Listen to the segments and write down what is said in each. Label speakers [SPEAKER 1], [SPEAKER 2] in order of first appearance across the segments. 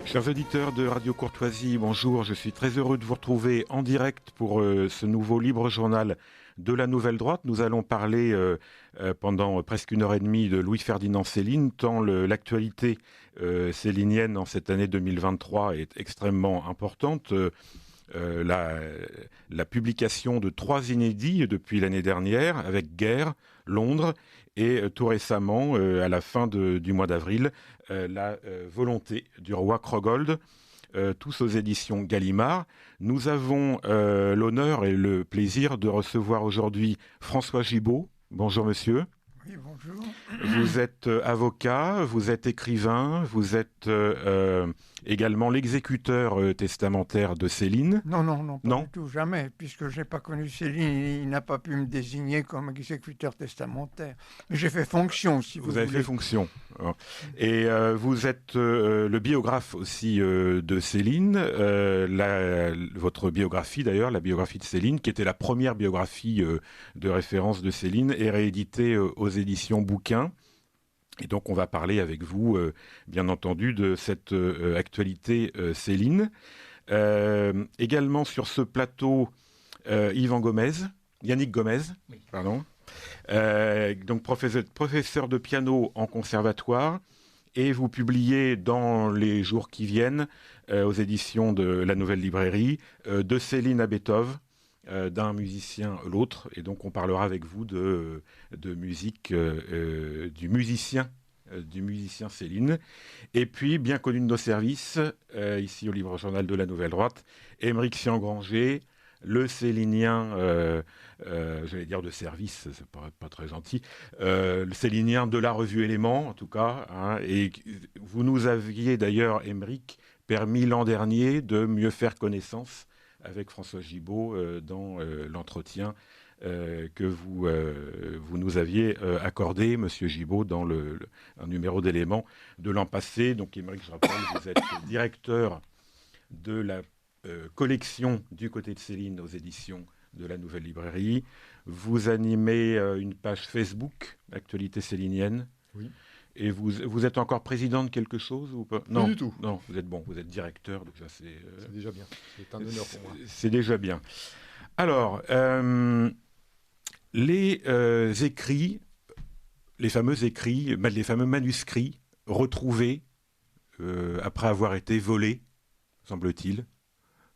[SPEAKER 1] Chers auditeurs de Radio Courtoisie, bonjour. Je suis très heureux de vous retrouver en direct pour ce nouveau libre journal de la Nouvelle Droite. Nous allons parler pendant presque 1h30 de Louis-Ferdinand Céline, tant l'actualité célinienne en cette année 2023 est extrêmement importante. La publication de 3 inédits depuis l'année dernière, avec Guerre, Londres, et tout récemment, à la fin du mois d'avril, la volonté du roi Krogold, tous aux éditions Gallimard. Nous avons l'honneur et le plaisir de recevoir aujourd'hui François Gibault. Bonjour monsieur.
[SPEAKER 2] Oui, bonjour.
[SPEAKER 1] Vous êtes avocat, vous êtes écrivain, vous êtes également l'exécuteur testamentaire de Céline.
[SPEAKER 2] Non, pas du tout, jamais, puisque je n'ai pas connu Céline, il n'a pas pu me désigner comme exécuteur testamentaire. Mais j'ai fait fonction, si vous voulez.
[SPEAKER 1] Vous avez fait fonction. Et vous êtes le biographe aussi de Céline. Votre biographie, d'ailleurs, la biographie de Céline, qui était la première biographie de référence de Céline, est rééditée aux éditions Bouquin. Et donc, on va parler avec vous, bien entendu, de cette actualité Céline. Également sur ce plateau, Yannick Gomez,
[SPEAKER 3] oui.
[SPEAKER 1] Pardon. Donc professeur de piano en conservatoire, et vous publiez dans les jours qui viennent, aux éditions de la Nouvelle Librairie, de Céline à Beethoven, d'un musicien à l'autre, et donc on parlera avec vous de musique du musicien Céline. Et puis, bien connu de nos services, ici au Libre Journal de la Nouvelle Droite, Aymeric Sian-Granger, le Célinien, j'allais dire de service, c'est pas très gentil, le Célinien de la revue Éléments, en tout cas, hein, et vous nous aviez d'ailleurs, Aymeric, permis l'an dernier de mieux faire connaissance avec François Gibault dans l'entretien que vous nous aviez accordé, Monsieur Gibault, dans un numéro d'Éléments de l'an passé. Donc, Aymeric, je rappelle, vous êtes directeur de la collection du côté de Céline aux éditions de la Nouvelle Librairie. Vous animez une page Facebook, Actualité célinienne.
[SPEAKER 3] Oui.
[SPEAKER 1] Et vous êtes encore président de quelque chose ou pas?
[SPEAKER 3] Non, du tout.
[SPEAKER 1] Non, vous êtes directeur, donc ça c'est
[SPEAKER 3] déjà bien. C'est un honneur pour moi.
[SPEAKER 1] C'est déjà bien. Alors, les écrits, les fameux manuscrits retrouvés après avoir été volés, semble-t-il.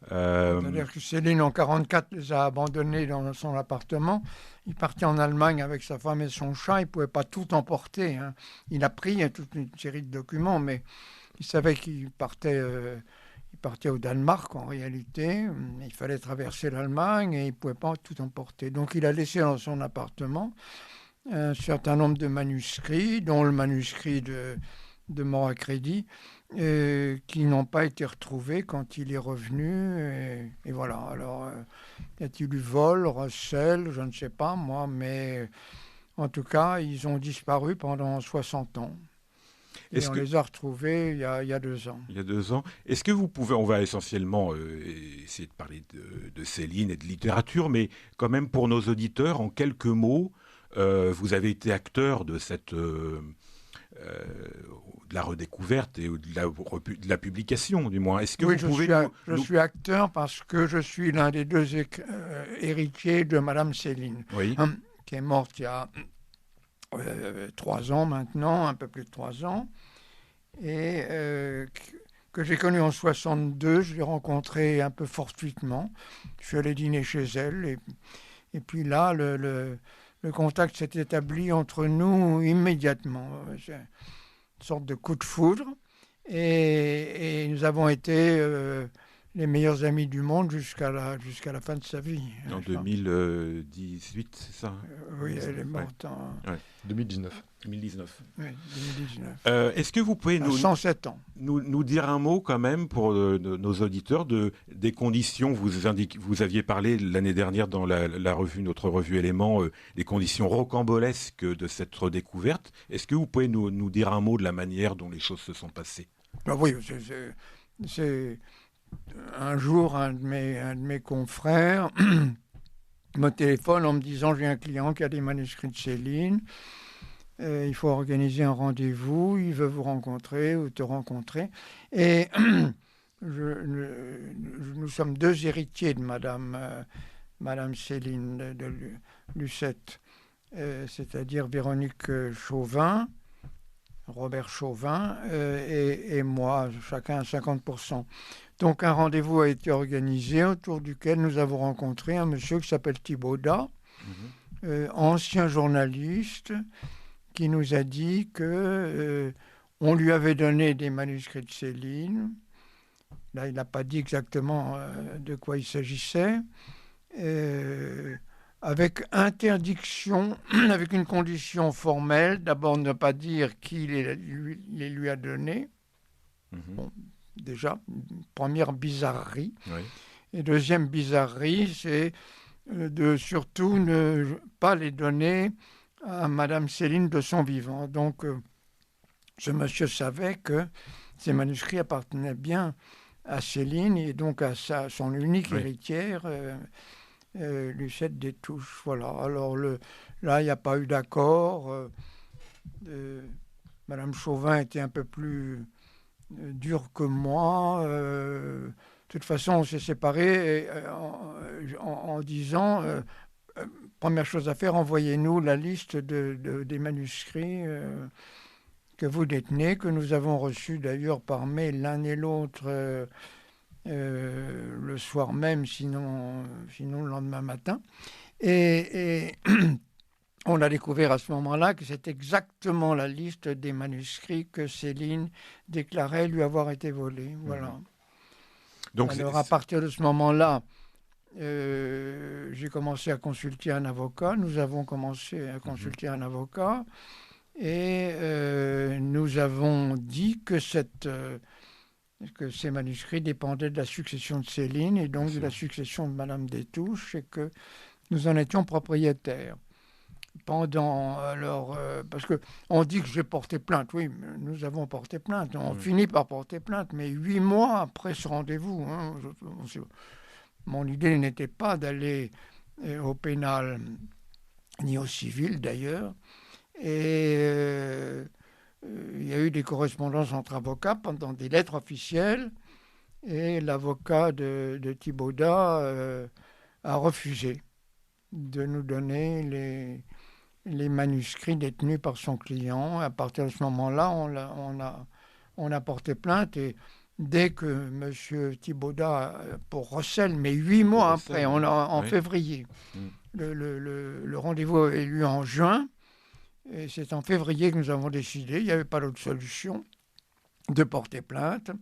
[SPEAKER 2] C'est-à-dire que Céline, en 1944, les a abandonnés dans son appartement. Il partit en Allemagne avec sa femme et son chat. Il ne pouvait pas tout emporter, hein. Il a pris toute une série de documents, mais il savait qu'il partait au Danemark, en réalité. Il fallait traverser l'Allemagne et il ne pouvait pas tout emporter. Donc, il a laissé dans son appartement un certain nombre de manuscrits, dont le manuscrit de mort à crédit, qui n'ont pas été retrouvés quand il est revenu. Et voilà. Alors, y a-t-il eu vol, recel, je ne sais pas, moi, mais en tout cas, ils ont disparu pendant 60 ans. Et on les a retrouvés il y a 2 ans.
[SPEAKER 1] Il y a 2 ans. Est-ce que vous pouvez, on va essentiellement essayer de parler de Céline et de littérature, mais quand même pour nos auditeurs, en quelques mots, vous avez été acteur de cette... de la redécouverte et de la publication, du moins. Est-ce que
[SPEAKER 2] oui,
[SPEAKER 1] vous pouvez...
[SPEAKER 2] Je suis acteur parce que je suis l'un des 2 héritiers de Madame Céline,
[SPEAKER 1] oui.
[SPEAKER 2] Qui est morte il y a 3 ans maintenant, un peu plus de 3 ans, et que j'ai connue en 62. Je l'ai rencontrée un peu fortuitement. Je suis allé dîner chez elle, et puis là, le contact s'est établi entre nous immédiatement. C'est une sorte de coup de foudre. Et nous avons été les meilleurs amis du monde jusqu'à la fin de sa vie.
[SPEAKER 1] En 2018, c'est ça?
[SPEAKER 2] Oui, elle est morte en...
[SPEAKER 3] 2019.
[SPEAKER 1] 2019.
[SPEAKER 2] Oui, 2019.
[SPEAKER 1] Est-ce que vous pouvez
[SPEAKER 2] 107 ans.
[SPEAKER 1] Nous dire un mot quand même pour nos auditeurs des conditions, vous aviez parlé l'année dernière dans notre revue Éléments, des conditions rocambolesques de cette redécouverte. Est-ce que vous pouvez nous dire un mot de la manière dont les choses se sont passées?
[SPEAKER 2] Oui, c'est un jour, un de mes confrères me téléphone en me disant: j'ai un client qui a des manuscrits de Céline. il faut organiser un rendez-vous, il veut vous rencontrer ou te rencontrer. Et nous sommes deux héritiers de Madame Céline de Lucette, c'est-à-dire Véronique Chauvin, Robert Chauvin et moi, chacun à 50%. Donc un rendez-vous a été organisé autour duquel nous avons rencontré un monsieur qui s'appelle Thibaudat, ancien journaliste, qui nous a dit que on lui avait donné des manuscrits de Céline. Là, il n'a pas dit exactement de quoi il s'agissait. Avec interdiction, avec une condition formelle, d'abord ne pas dire qui les lui a donnés. Bon, déjà, première bizarrerie. Oui. Et deuxième bizarrerie, c'est de surtout ne pas les donner à Madame Céline de son vivant. Donc, ce monsieur savait que ces manuscrits appartenaient bien à Céline et donc à son unique héritière, Lucette des Touches. Voilà. Alors là, il n'y a pas eu d'accord. Madame Chauvin était un peu plus dure que moi. De toute façon, on s'est séparés en disant première chose à faire, envoyez-nous la liste des manuscrits que vous détenez, que nous avons reçus d'ailleurs par mail l'un et l'autre le soir même, sinon le lendemain matin. Et on a découvert à ce moment-là que c'est exactement la liste des manuscrits que Céline déclarait lui avoir été volés. Voilà. Donc, alors à partir de ce moment-là, j'ai commencé à consulter un avocat. Nous avons commencé à consulter un avocat et nous avons dit que ces manuscrits dépendaient de la succession de Céline et donc de la succession de Madame des Touches et que nous en étions propriétaires. Parce qu'on dit que j'ai porté plainte. Oui, nous avons porté plainte. On finit par porter plainte, mais 8 mois après ce rendez-vous. Mon idée n'était pas d'aller au pénal, ni au civil d'ailleurs. Et il y a eu des correspondances entre avocats pendant des lettres officielles. Et l'avocat de Thibaudat a refusé de nous donner les manuscrits détenus par son client. À partir de ce moment-là, on a porté plainte et dès que M. Thibaudat, pour recel, mais 8 mois après, en février, le rendez-vous est eu en juin, et c'est en février que nous avons décidé, il n'y avait pas d'autre solution, de porter plainte.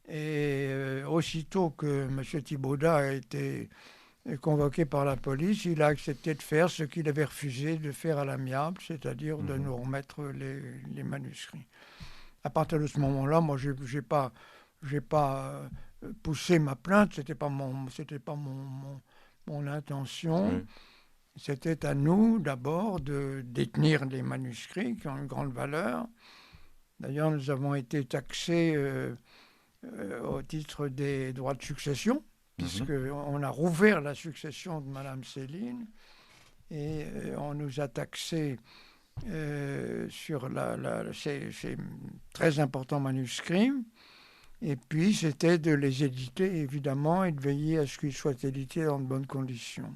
[SPEAKER 2] Et aussitôt que M. Thibaudat a été convoqué par la police, il a accepté de faire ce qu'il avait refusé de faire à l'amiable, c'est-à-dire de nous remettre les manuscrits. À partir de ce moment-là, moi, j'ai pas poussé ma plainte, c'était pas mon intention. Oui. C'était à nous d'abord de détenir les manuscrits qui ont une grande valeur. D'ailleurs, nous avons été taxés au titre des droits de succession, puisqu'on a rouvert la succession de Madame Céline et on nous a taxés sur ces très importants manuscrits. Et puis, c'était de les éditer, évidemment, et de veiller à ce qu'ils soient édités dans de bonnes conditions.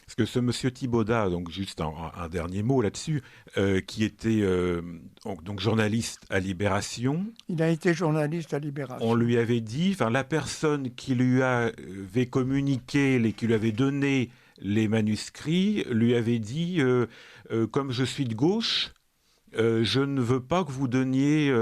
[SPEAKER 1] Parce que ce monsieur Thibaudat, donc juste un dernier mot là-dessus, qui était donc journaliste à Libération.
[SPEAKER 2] Il a été journaliste à Libération.
[SPEAKER 1] On lui avait dit, la personne qui lui avait communiqué, qui lui avait donné les manuscrits, lui avait dit, comme je suis de gauche, je ne veux pas que vous donniez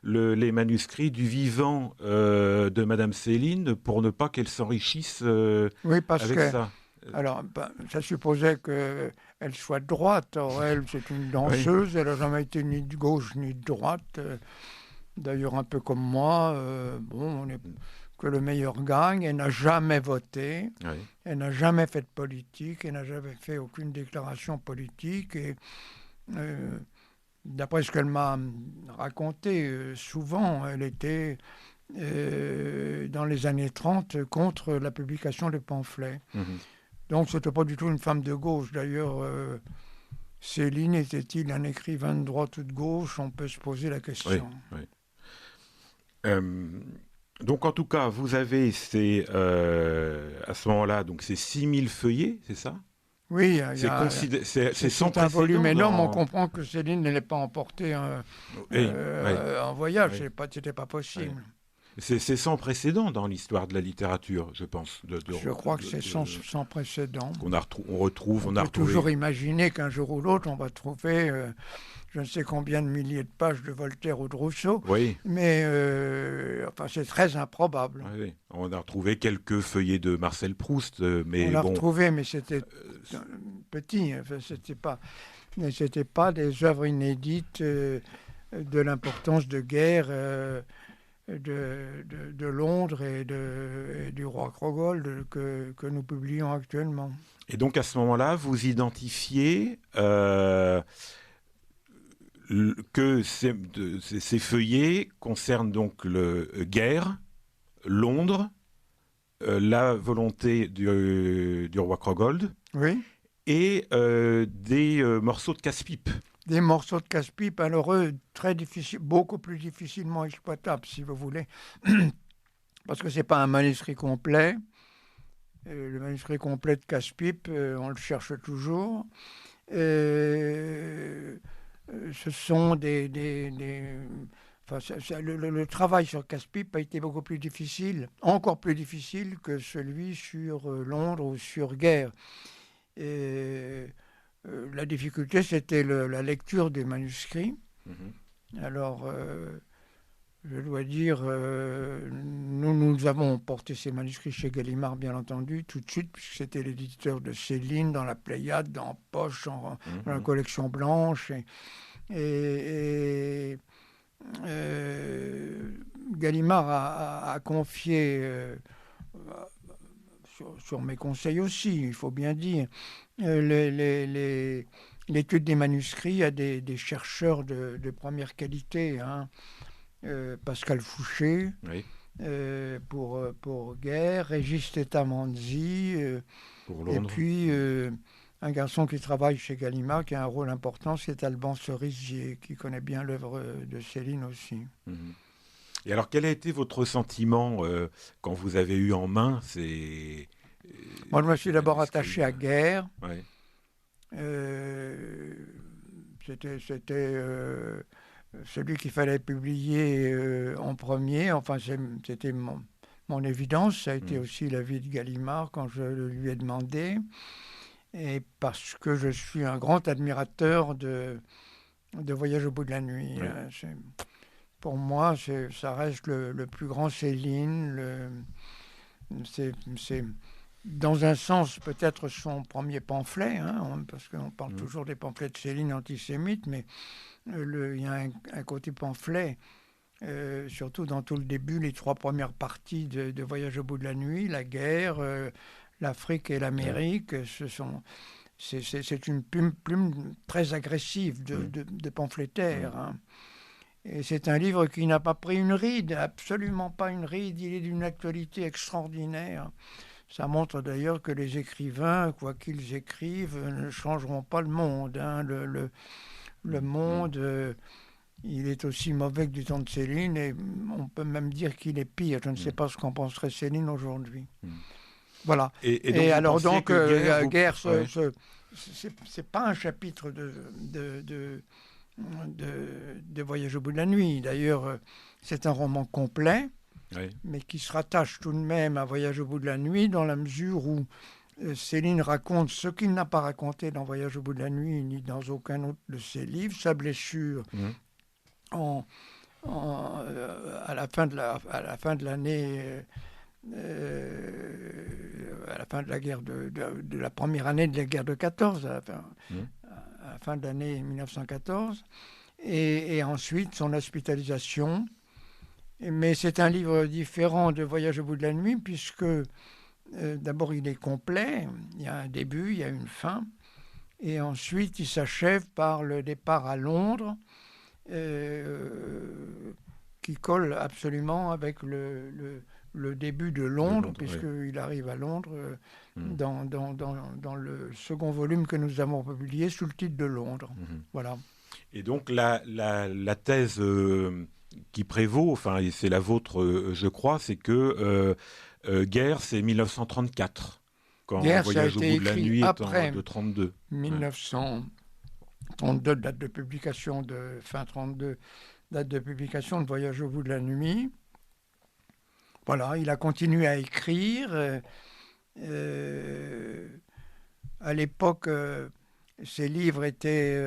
[SPEAKER 1] les manuscrits du vivant de Madame Céline pour ne pas qu'elle s'enrichisse avec ça.
[SPEAKER 2] Alors, ça supposait qu'elle soit droite. Or, elle, c'est une danseuse. Oui. Elle n'a jamais été ni de gauche ni de droite. D'ailleurs, un peu comme moi. On est que le meilleur gagne. Elle n'a jamais voté. Oui. Elle n'a jamais fait de politique. Elle n'a jamais fait aucune déclaration politique. Et d'après ce qu'elle m'a raconté, souvent, elle était dans les années 30 contre la publication de pamphlets. Donc, ce n'était pas du tout une femme de gauche. D'ailleurs, Céline était-il un écrivain de droite ou de gauche? On peut se poser la question.
[SPEAKER 1] Oui. Donc en tout cas, vous avez à ce moment-là, donc ces 6000 feuillets, c'est ça?
[SPEAKER 2] Oui,
[SPEAKER 1] c'est sans
[SPEAKER 2] un volume
[SPEAKER 1] précédent
[SPEAKER 2] énorme. On comprend que Céline ne l'ait pas emporté en voyage.
[SPEAKER 1] Oui.
[SPEAKER 2] C'était pas possible.
[SPEAKER 1] Oui. C'est sans précédent dans l'histoire de la littérature, je pense.
[SPEAKER 2] Je crois que c'est sans précédent.
[SPEAKER 1] On peut
[SPEAKER 2] toujours imaginer qu'un jour ou l'autre, on va trouver je ne sais combien de milliers de pages de Voltaire ou de Rousseau.
[SPEAKER 1] Oui.
[SPEAKER 2] Mais c'est très improbable.
[SPEAKER 1] Oui. On a retrouvé quelques feuillets de Marcel Proust. Mais
[SPEAKER 2] on l'a retrouvé, mais c'était petit. C'était pas des œuvres inédites de l'importance de guerre de Londres et du roi Krogold que nous publions actuellement.
[SPEAKER 1] Et donc à ce moment-là, vous identifiez que ces feuillets concernent donc guerre, Londres, la volonté du roi Krogold,
[SPEAKER 2] oui,
[SPEAKER 1] et des morceaux de casse-pipe.
[SPEAKER 2] Des morceaux de casse-pipe, alors eux, très difficile, beaucoup plus difficilement exploitables, si vous voulez, parce que c'est pas un manuscrit complet. Le manuscrit complet de casse-pipe, on le cherche toujours. Ce sont le travail sur casse-pipe a été beaucoup plus difficile, encore plus difficile que celui sur Londres ou sur guerre. La difficulté, c'était la lecture des manuscrits. Mm-hmm. Alors, je dois dire, nous avons porté ces manuscrits chez Gallimard, bien entendu, tout de suite, puisque c'était l'éditeur de Céline, dans la Pléiade, dans Poche, dans la collection blanche. Et Gallimard a confié, sur mes conseils aussi, il faut bien dire, l'étude des manuscrits à des chercheurs de première qualité, hein. Pascal Fouché, oui. Pour Guerre, Régis Tetamanzi, et puis un garçon qui travaille chez Gallimard, qui a un rôle important, c'est Alban Cerisier, qui connaît bien l'œuvre de Céline aussi.
[SPEAKER 1] Mmh. Et alors, quel a été votre sentiment quand vous avez eu en main ces...
[SPEAKER 2] Moi, je me suis d'abord attaché à Guerre.
[SPEAKER 1] Ouais.
[SPEAKER 2] C'était celui qu'il fallait publier en premier. Enfin, c'était mon évidence. Ça a été aussi l'avis de Gallimard quand je lui ai demandé. Et parce que je suis un grand admirateur de Voyage au bout de la nuit. Oui. Pour moi, ça reste le plus grand Céline. C'est dans un sens peut-être son premier pamphlet, hein, parce qu'on parle toujours des pamphlets de Céline antisémites, mais il y a un côté pamphlet, surtout dans tout le début, les 3 premières parties de Voyage au bout de la nuit, la guerre, l'Afrique et l'Amérique. C'est une plume très agressive de pamphlétaire. Hein. Et c'est un livre qui n'a pas pris une ride, absolument pas une ride. Il est d'une actualité extraordinaire. Ça montre d'ailleurs que les écrivains, quoi qu'ils écrivent, ne changeront pas le monde. Hein. Le monde, il est aussi mauvais que du temps de Céline, et on peut même dire qu'il est pire. Je ne sais pas ce qu'en penserait Céline aujourd'hui. Voilà. Et alors donc, Guerre, c'est pas un chapitre de Voyage au bout de la nuit. D'ailleurs, c'est un roman complet, oui, mais qui se rattache tout de même à Voyage au bout de la nuit, dans la mesure où Céline raconte ce qu'il n'a pas raconté dans Voyage au bout de la nuit, ni dans aucun autre de ses livres, sa blessure à la fin de l'année, à la fin de la guerre de la première année de la guerre de 14, à la fin de l'année 1914, et ensuite son hospitalisation. Mais c'est un livre différent de Voyage au bout de la nuit, puisque d'abord il est complet, il y a un début, il y a une fin, et ensuite il s'achève par le départ à Londres, qui colle absolument avec le le début de Londres,
[SPEAKER 1] puisqu'il
[SPEAKER 2] arrive à Londres dans le second volume que nous avons publié sous le titre de Londres. Voilà.
[SPEAKER 1] Et donc la thèse qui prévaut, enfin c'est la vôtre, je crois, c'est que Guerre, c'est 1934, quand
[SPEAKER 2] Guerre,
[SPEAKER 1] Voyage au bout de la nuit est de 32.
[SPEAKER 2] 1932, date de publication de fin 32, date de publication de Voyage au bout de la nuit. Voilà, il a continué à écrire. À l'époque, ses livres étaient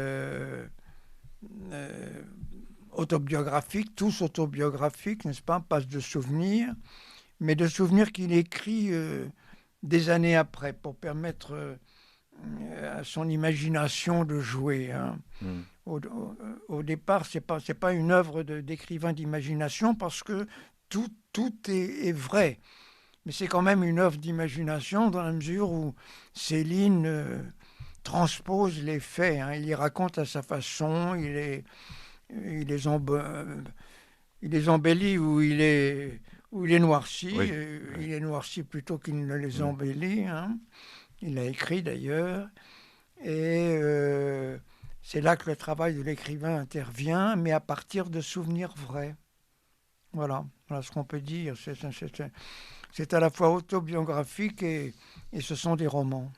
[SPEAKER 2] autobiographiques, tous autobiographiques, n'est-ce pas, pas de souvenirs, mais de souvenirs qu'il écrit des années après pour permettre à son imagination de jouer. Hein. Au départ, c'est pas une œuvre d'écrivain d'imagination parce que tout est vrai. Mais c'est quand même une œuvre d'imagination dans la mesure où Céline transpose les faits. Hein. Il les raconte à sa façon, il les embellit ou il est noirci.
[SPEAKER 1] Oui.
[SPEAKER 2] Il est noirci plutôt qu'il ne les embellit. Hein. Il l'a écrit d'ailleurs. Et c'est là que le travail de l'écrivain intervient, mais à partir de souvenirs vrais. Voilà ce qu'on peut dire. C'est à la fois autobiographique et ce sont des romans.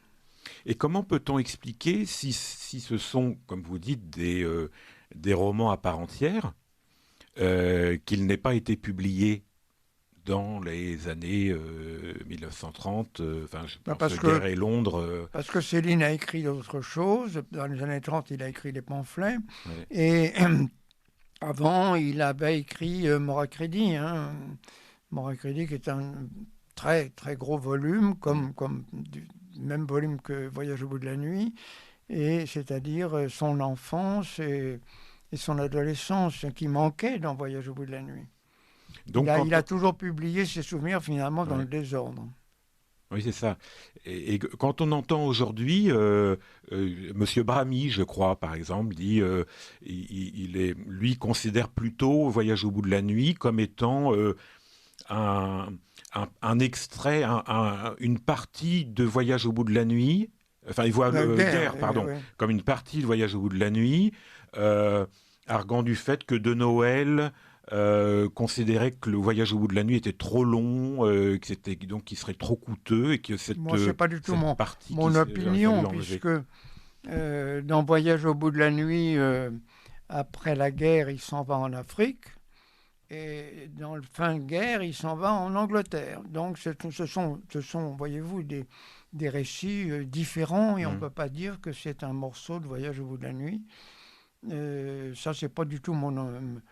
[SPEAKER 1] Et comment peut-on expliquer si ce sont, comme vous dites, des romans à part entière, qu'ils n'aient pas été publiés dans les années 1930, je pense Guerre et Londres.
[SPEAKER 2] Parce que Céline a écrit d'autres choses. Dans les années 30, il a écrit des pamphlets. Ouais. Et avant, il avait écrit Mort à crédit. Hein. Mort à crédit qui est un très, très gros volume, comme du même volume que Voyage au bout de la nuit, et c'est-à-dire son enfance et son adolescence qui manquait dans Voyage au bout de la nuit. Donc, il a toujours publié ses souvenirs finalement dans le désordre.
[SPEAKER 1] Oui, c'est ça. Et quand on entend aujourd'hui, Monsieur Bramy, je crois, par exemple, dit, lui considère plutôt Voyage au bout de la nuit comme étant un extrait, une partie de Voyage au bout de la nuit. Enfin, il voit Guerre, comme une partie de Voyage au bout de la nuit, arguant du fait que de Noël considérait que le Voyage au bout de la nuit était trop long, qu'il serait trop coûteux et que
[SPEAKER 2] moi, c'est pas du tout
[SPEAKER 1] partie
[SPEAKER 2] mon opinion, puisque dans Voyage au bout de la nuit, après la guerre, il s'en va en Afrique. Et dans le fin de guerre, il s'en va en Angleterre. Donc, ce sont, voyez-vous, des récits différents et on ne peut pas dire que c'est un morceau de Voyage au bout de la nuit. Ça, c'est pas du tout mon opinion.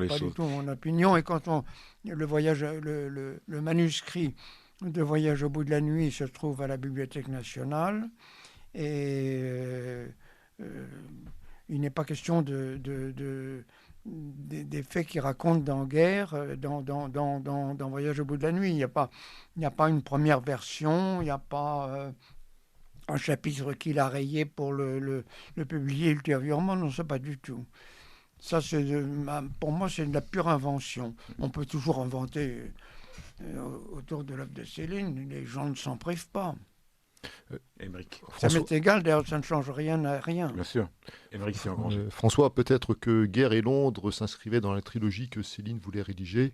[SPEAKER 2] Pas du tout mon opinion. Et quand le manuscrit de Voyage au bout de la nuit se trouve à la Bibliothèque nationale et il n'est pas question des faits qu'il raconte dans Guerre, dans Voyage au bout de la nuit. Il n'y a pas une première version, il n'y a pas un chapitre qu'il a rayé pour le publier ultérieurement. Non, c'est pas du tout. Ça, pour moi, c'est de la pure invention. On peut toujours inventer autour de l'œuvre de Céline. Les gens ne s'en privent pas.
[SPEAKER 1] Émeric.
[SPEAKER 2] Ça m'est égal, d'ailleurs, ça ne change rien à rien.
[SPEAKER 1] Bien sûr. Émeric, c'est encore.
[SPEAKER 3] François, peut-être que Guerre et Londres s'inscrivaient dans la trilogie que Céline voulait rédiger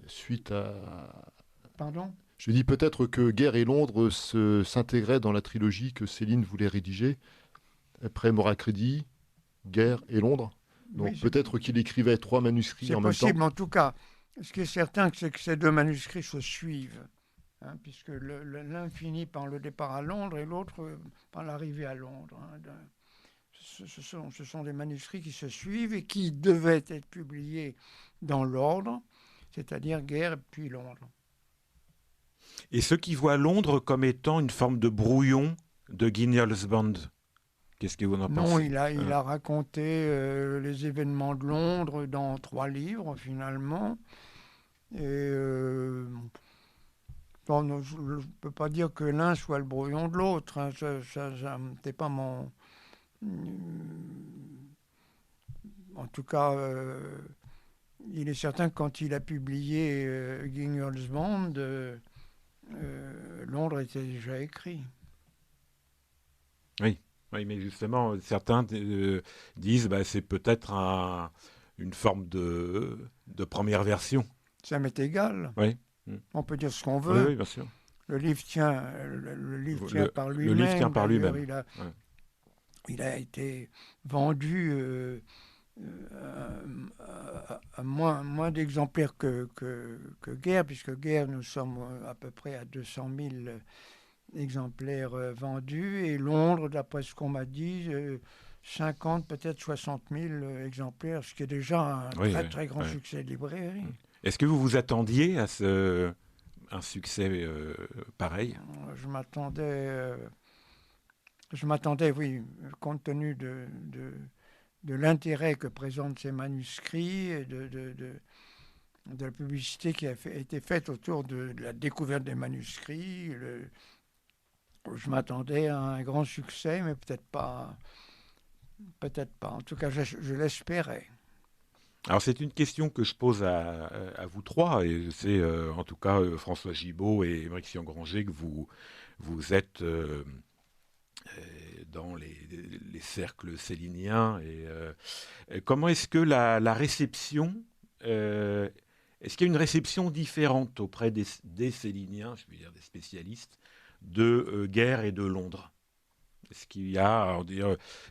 [SPEAKER 3] suite à...
[SPEAKER 2] Pardon ?
[SPEAKER 3] Je dis peut-être que Guerre et Londres s'intégraient dans la trilogie que Céline voulait rédiger après Mort à crédit, Guerre et Londres. Donc oui, peut-être qu'il écrivait 3 manuscrits en même temps.
[SPEAKER 2] C'est possible, en tout cas. Ce qui est certain, c'est que ces 2 manuscrits se suivent. Hein, puisque l'un finit par le départ à Londres et l'autre par l'arrivée à Londres. Hein. Ce sont des manuscrits qui se suivent et qui devaient être publiés dans l'ordre, c'est-à-dire Guerre puis Londres.
[SPEAKER 1] Et ceux qui voient Londres comme étant une forme de brouillon de Guignol's Band, qu'est-ce que vous en pensez ?
[SPEAKER 2] Non, il a raconté les événements de Londres dans 3 livres, finalement. Et... Bon, je ne peux pas dire que l'un soit le brouillon de l'autre. Hein. Ça n'est pas mon... En tout cas, il est certain que quand il a publié Guignol's Band, Londres était déjà écrit.
[SPEAKER 1] Oui, oui, mais justement, certains disent que c'est peut-être une forme de première version.
[SPEAKER 2] Ça m'est égal.
[SPEAKER 1] Oui.
[SPEAKER 2] On peut dire ce qu'on veut.
[SPEAKER 1] Oui, bien sûr.
[SPEAKER 2] Le livre tient par lui-même.
[SPEAKER 1] Le livre tient par lui-même.
[SPEAKER 2] Il a été vendu à moins d'exemplaires que Guerre, puisque Guerre, nous sommes à peu près à 200 000 exemplaires vendus, et Londres, d'après ce qu'on m'a dit, 50, peut-être 60 000 exemplaires, ce qui est déjà un très grand succès de librairie.
[SPEAKER 1] Est-ce que vous vous attendiez à un succès pareil ?
[SPEAKER 2] Je m'attendais, oui, compte tenu de l'intérêt que présentent ces manuscrits et de la publicité qui a été faite autour de la découverte des manuscrits. Je m'attendais à un grand succès, mais peut-être pas. En tout cas, je l'espérais.
[SPEAKER 1] Alors c'est une question que je pose à vous trois, et je sais en tout cas François Gibault et Émeric Sion-Granger que vous êtes dans les cercles céliniens. Et comment est-ce que la réception, est-ce qu'il y a une réception différente auprès des céliniens, je veux dire des spécialistes, de Guerre et de Londres ? Est-ce qu'il y a, alors,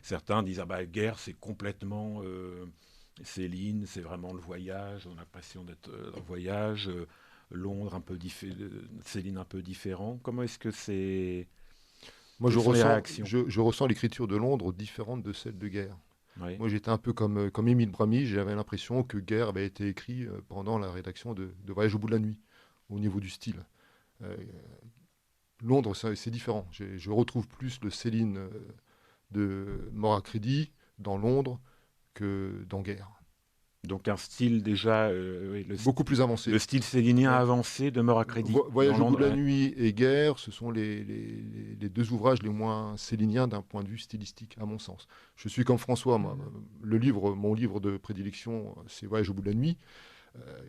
[SPEAKER 1] certains disent Guerre c'est complètement Céline, c'est vraiment le voyage, on a l'impression d'être dans le voyage, Londres un peu Céline un peu différent. Comment est-ce que c'est...
[SPEAKER 3] Moi, je ressens l'écriture de Londres différente de celle de Guerre. Oui. Moi, j'étais un peu comme Émile Bramy, j'avais l'impression que Guerre avait été écrit pendant la rédaction de Voyage au bout de la nuit, au niveau du style. Londres, c'est différent. Je retrouve plus le Céline de Moracredi dans Londres que dans Guerre.
[SPEAKER 1] Donc un style déjà
[SPEAKER 3] beaucoup plus avancé.
[SPEAKER 1] Le style célinien avancé de Moracredi.
[SPEAKER 3] Voyage au bout de la nuit et Guerre, ce sont les deux ouvrages les moins céliniens d'un point de vue stylistique, à mon sens. Je suis comme François, moi, mon livre de prédilection, c'est Voyage au bout de la nuit.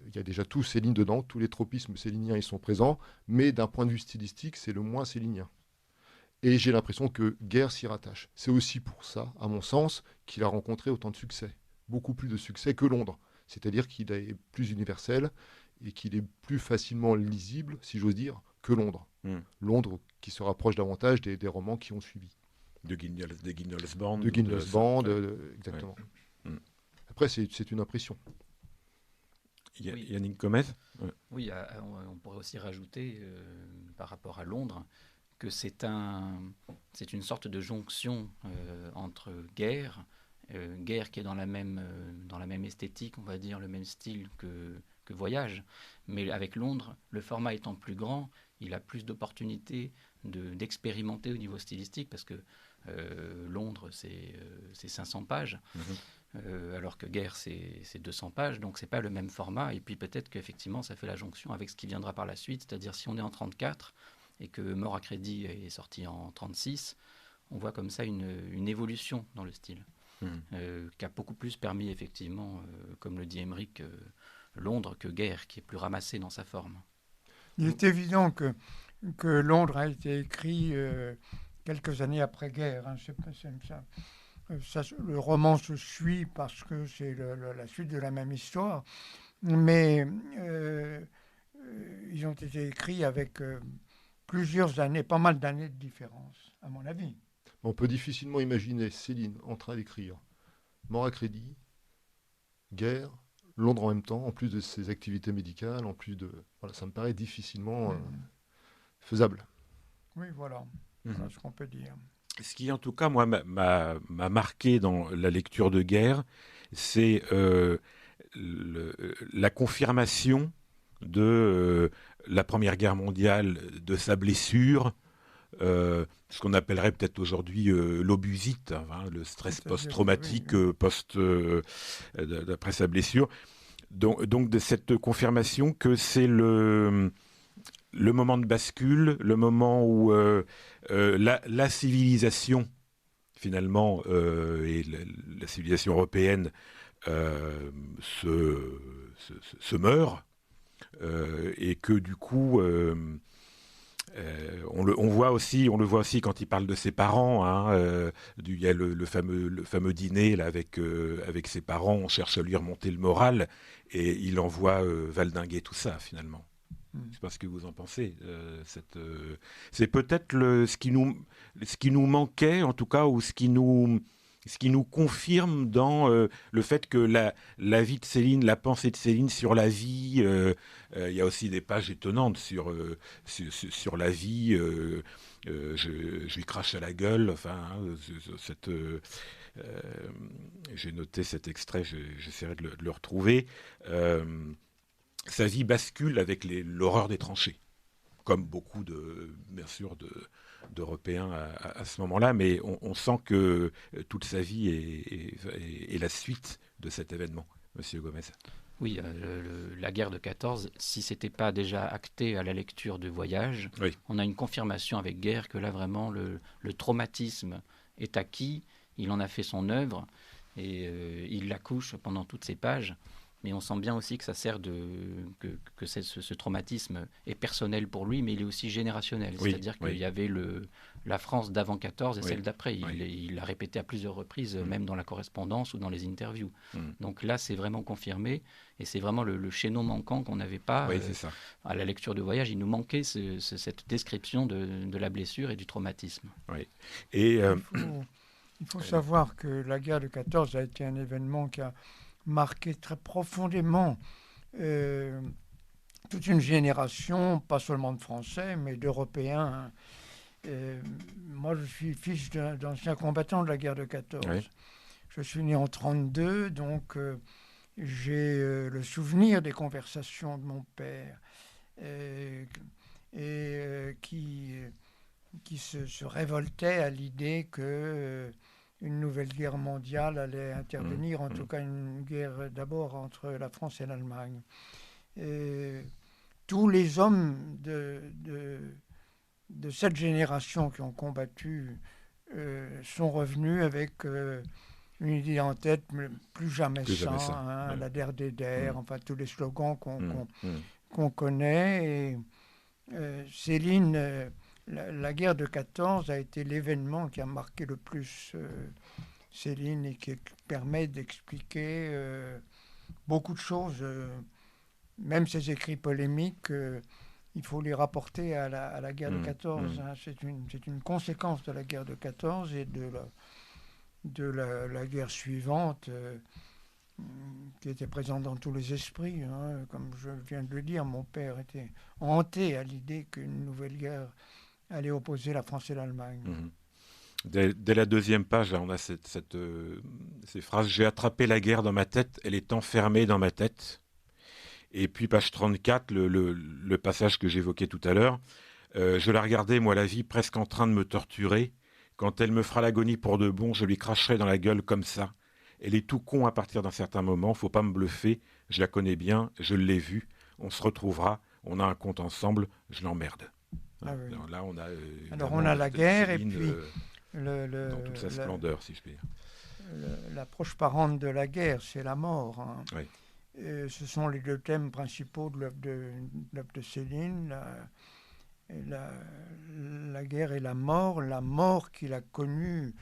[SPEAKER 3] Il y a déjà tout Céline dedans, tous les tropismes céliniens ils sont présents, mais d'un point de vue stylistique, c'est le moins célinien. Et j'ai l'impression que Guerre s'y rattache. C'est aussi pour ça, à mon sens, qu'il a rencontré autant de succès. Beaucoup plus de succès que Londres. C'est-à-dire qu'il est plus universel et qu'il est plus facilement lisible, si j'ose dire, que Londres. Londres qui se rapproche davantage des romans qui ont suivi.
[SPEAKER 1] De Guignol's Band.
[SPEAKER 3] De Guignol's Band, exactement. Ouais. Après, c'est une impression.
[SPEAKER 1] Yannick Gomez ?
[SPEAKER 4] Oui, on pourrait aussi rajouter, par rapport à Londres, que c'est une sorte de jonction entre Guerre qui est dans la même esthétique, on va dire, le même style que Voyage, mais avec Londres, le format étant plus grand, il a plus d'opportunités d'expérimenter au niveau stylistique, parce que Londres, c'est 500 pages, alors que Guerre, c'est 200 pages, donc c'est pas le même format, et puis peut-être qu'effectivement, ça fait la jonction avec ce qui viendra par la suite, c'est-à-dire si on est en 34, et que Moracredi est sorti en 36, on voit comme ça une évolution dans le style, qui a beaucoup plus permis effectivement, comme le dit Émeric, Londres que Guerre, qui est plus ramassé dans sa forme.
[SPEAKER 2] Il est évident que Londres a été écrit quelques années après Guerre. Le roman se suit parce que c'est la suite de la même histoire, mais ils ont été écrits avec plusieurs années, pas mal d'années de différence, à mon avis.
[SPEAKER 3] On peut difficilement imaginer Céline en train d'écrire Moracredi, Guerre, Londres en même temps, en plus de ses activités médicales, en plus de... Voilà, ça me paraît difficilement faisable.
[SPEAKER 2] Oui, voilà ce qu'on peut dire.
[SPEAKER 1] Ce qui, en tout cas, moi, m'a marqué dans la lecture de Guerre, c'est la confirmation de la Première Guerre mondiale, de sa blessure, ce qu'on appellerait peut-être aujourd'hui l'obusite, le stress post-traumatique d'après sa blessure. Donc de cette confirmation que c'est le moment de bascule, le moment où la civilisation, finalement, et la civilisation européenne se meurt, et que du coup, on le voit aussi quand il parle de ses parents. Il y a le fameux dîner là, avec ses parents. On cherche à lui remonter le moral et il envoie valdinguer tout ça finalement. Je ne sais pas ce que vous en pensez. C'est peut-être ce qui nous manquait, en tout cas, ou ce qui nous confirme dans le fait que la vie de Céline, la pensée de Céline sur la vie, il y a aussi des pages étonnantes sur la vie. Je lui crache à la gueule. Enfin, j'ai noté cet extrait, j'essaierai de le retrouver. Sa vie bascule avec l'horreur des tranchées, comme beaucoup bien sûr, d'Européens à ce moment-là, mais on sent que toute sa vie est la suite de cet événement, Monsieur Gomez.
[SPEAKER 4] Oui, la guerre de 14, si ce n'était pas déjà acté à la lecture du Voyage, oui. On a une confirmation avec Guerre que là vraiment le traumatisme est acquis, il en a fait son œuvre et il l'accouche pendant toutes ces pages. Mais on sent bien aussi que ça sert que ce traumatisme est personnel pour lui, mais il est aussi générationnel. Oui, c'est-à-dire qu'il y avait la France d'avant 14 et celle d'après. Il l'a répété à plusieurs reprises, même dans la correspondance ou dans les interviews. Donc là, c'est vraiment confirmé. Et c'est vraiment le chaînon manquant qu'on n'avait pas à la lecture de Voyage. Il nous manquait cette description de la blessure et du traumatisme.
[SPEAKER 1] Oui. Et,
[SPEAKER 2] il faut savoir que la guerre de 14 a été un événement qui a marqué très profondément toute une génération, pas seulement de Français, mais d'Européens. Moi, je suis fils d'ancien combattant de la guerre de 14. Oui. Je suis né en 1932, donc j'ai le souvenir des conversations de mon père qui se révoltait à l'idée que une nouvelle guerre mondiale allait intervenir, en tout cas une guerre d'abord entre la France et l'Allemagne. Tous les hommes de cette génération qui ont combattu sont revenus avec une idée en tête, plus jamais ça. La der des der, enfin tous les slogans qu'on connaît. Et Céline... La guerre de 14 a été l'événement qui a marqué le plus Céline et qui permet d'expliquer beaucoup de choses. Même ses écrits polémiques, il faut les rapporter à la guerre de 14. Hein. C'est une conséquence de la guerre de 14 et de la guerre suivante qui était présente dans tous les esprits. Hein. Comme je viens de le dire, mon père était hanté à l'idée qu'une nouvelle guerre allait opposer la France et l'Allemagne.
[SPEAKER 1] Dès la deuxième page, là, on a ces phrases « J'ai attrapé la guerre dans ma tête, elle est enfermée dans ma tête ». Et puis page 34, le passage que j'évoquais tout à l'heure, « Je la regardais, moi, la vie, presque en train de me torturer. Quand elle me fera l'agonie pour de bon, je lui cracherai dans la gueule comme ça. Elle est tout con à partir d'un certain moment, faut pas me bluffer, je la connais bien, je l'ai vue, on se retrouvera, on a un compte ensemble, je l'emmerde. »
[SPEAKER 2] Ah oui.
[SPEAKER 1] Alors là,
[SPEAKER 2] on a la guerre
[SPEAKER 1] Céline,
[SPEAKER 2] et puis
[SPEAKER 1] dans toute sa splendeur, si je puis dire.
[SPEAKER 2] L'approche parente de la guerre, c'est la mort. Hein.
[SPEAKER 1] Oui.
[SPEAKER 2] Ce sont les deux thèmes principaux de l'œuvre de Céline, la guerre et la mort qu'il a connue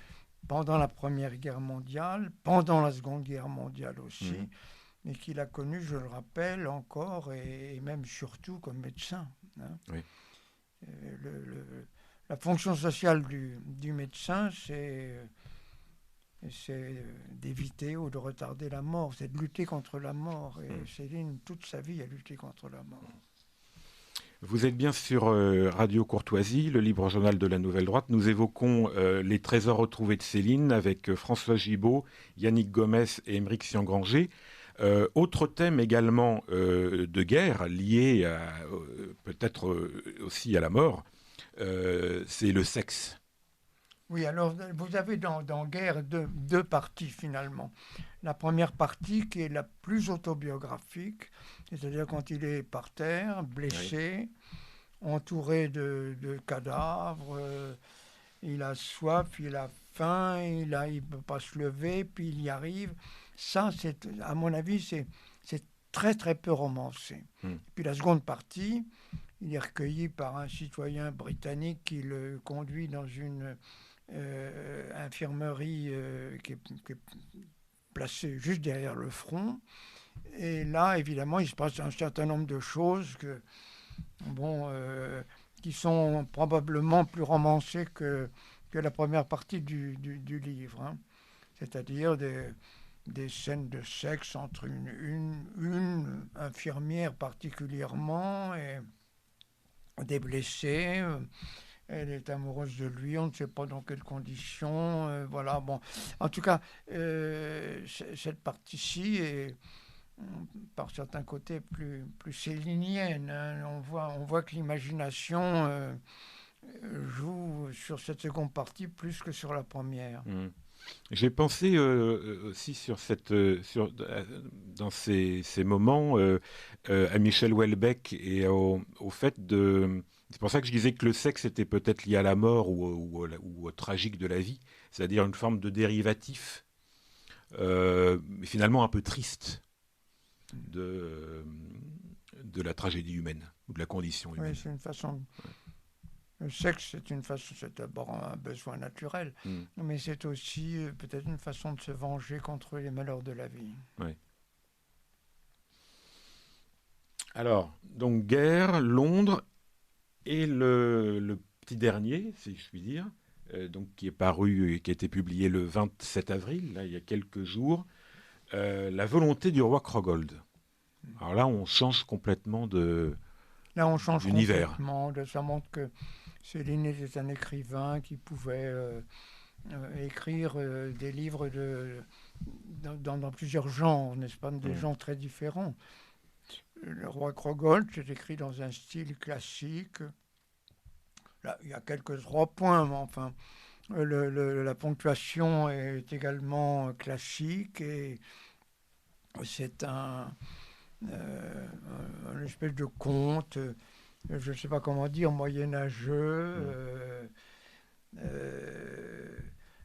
[SPEAKER 2] pendant la Première Guerre mondiale, pendant la Seconde Guerre mondiale aussi, mais qu'il a connue, je le rappelle, encore et même surtout comme médecin. Hein.
[SPEAKER 1] Oui.
[SPEAKER 2] La fonction sociale du médecin, c'est d'éviter ou de retarder la mort, c'est de lutter contre la mort. Et Céline, toute sa vie, a lutté contre la mort.
[SPEAKER 1] Vous êtes bien sur Radio Courtoisie, le libre journal de la Nouvelle Droite. Nous évoquons les trésors retrouvés de Céline avec François Gibault, Yannick Gomez et Émeric Siangranger. Autre thème également de guerre, lié peut-être aussi à la mort, c'est le sexe.
[SPEAKER 2] Oui, alors vous avez dans Guerre deux parties finalement. La première partie qui est la plus autobiographique, c'est-à-dire quand il est par terre, blessé, entouré de cadavres, il a soif, il a faim, il ne peut pas se lever, puis il y arrive. Ça, à mon avis, c'est très très peu romancé. Puis la seconde partie, il est recueilli par un citoyen britannique qui le conduit dans une infirmerie qui est placée juste derrière le front. Et là, évidemment, il se passe un certain nombre de choses qui sont probablement plus romancées que la première partie du livre. Hein. C'est-à-dire des scènes de sexe entre une infirmière particulièrement et des blessés. Elle est amoureuse de lui, on ne sait pas dans quelles conditions. Voilà, bon. En tout cas, cette partie-ci est, par certains côtés, plus célinienne. Hein. On voit que l'imagination joue sur cette seconde partie plus que sur la première.
[SPEAKER 1] J'ai pensé aussi dans ces moments à Michel Houellebecq et au fait de... C'est pour ça que je disais que le sexe était peut-être lié à la mort ou au tragique de la vie, c'est-à-dire une forme de dérivatif, mais finalement un peu triste de la tragédie humaine ou de la condition humaine.
[SPEAKER 2] Oui, c'est une façon... Le sexe, c'est d'abord un besoin naturel, mais c'est aussi peut-être une façon de se venger contre les malheurs de la vie.
[SPEAKER 1] Oui. Alors, donc guerre, Londres et le petit dernier, si je puis dire, donc qui est paru et qui a été publié le 27 avril, là, il y a quelques jours, La volonté du roi Krogold. Alors là, on change complètement d'univers.
[SPEAKER 2] Là, on change complètement. Ça montre que Céline était un écrivain qui pouvait écrire des livres dans plusieurs genres, n'est-ce pas, des genres très différents. Le roi Krogold, c'est écrit dans un style classique. Là, il y a quelques 3 points, mais enfin, la ponctuation est également classique et c'est une espèce de conte. Je ne sais pas comment dire, moyenâgeux,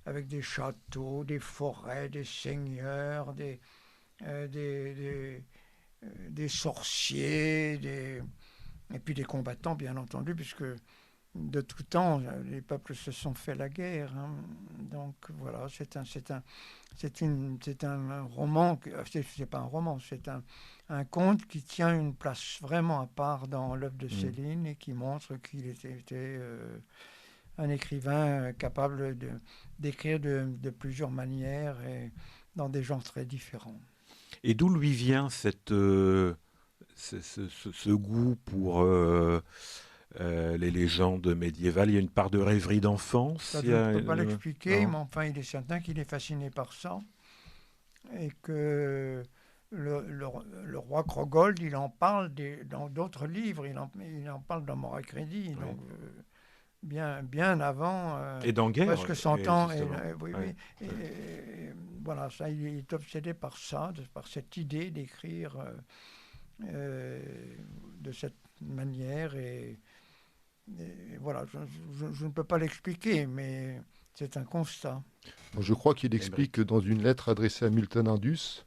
[SPEAKER 2] avec des châteaux, des forêts, des seigneurs, des sorciers, et puis des combattants, bien entendu, puisque de tout temps, les peuples se sont fait la guerre. Hein. Donc voilà, c'est un roman, c'est pas un roman, c'est un conte qui tient une place vraiment à part dans l'œuvre de Céline et qui montre qu'il était un écrivain capable d'écrire de plusieurs manières et dans des genres très différents.
[SPEAKER 1] Et d'où lui vient ce goût pour les légendes médiévales? Il y a une part de rêverie d'enfance.
[SPEAKER 2] Je ne peux pas l'expliquer, mais enfin, il est certain qu'il est fasciné par ça. Et que le roi Krogold, il en parle dans d'autres livres, il en parle dans Mort à crédit, donc bien avant,
[SPEAKER 1] et dans Guerre,
[SPEAKER 2] presque 100 ans. Voilà, ça, il est obsédé par ça, par cette idée d'écrire de cette manière. Et voilà, je ne peux pas l'expliquer, mais c'est un constat.
[SPEAKER 3] Je crois qu'il explique dans une lettre adressée à Milton Indus,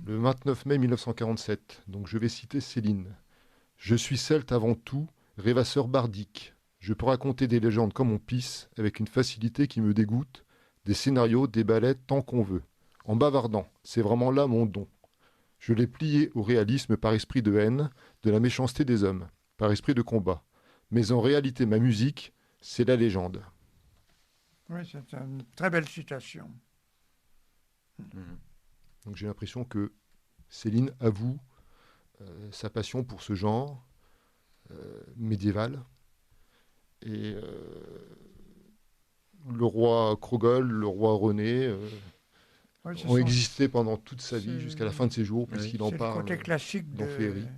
[SPEAKER 3] le 29 mai 1947. Donc je vais citer Céline. « Je suis celte avant tout, rêvasseur bardique. Je peux raconter des légendes comme on pisse, avec une facilité qui me dégoûte, des scénarios, des ballets, tant qu'on veut. En bavardant, c'est vraiment là mon don. Je l'ai plié au réalisme par esprit de haine, de la méchanceté des hommes, par esprit de combat. Mais en réalité, ma musique, c'est la légende. »
[SPEAKER 2] Oui, c'est une très belle citation.
[SPEAKER 3] Donc j'ai l'impression que Céline avoue sa passion pour ce genre médiéval. Et le roi Krogold, le roi René ont existé pendant toute sa vie jusqu'à la fin de ses jours, puisqu'il en parle.
[SPEAKER 2] C'est le côté classique
[SPEAKER 3] dans Féerie.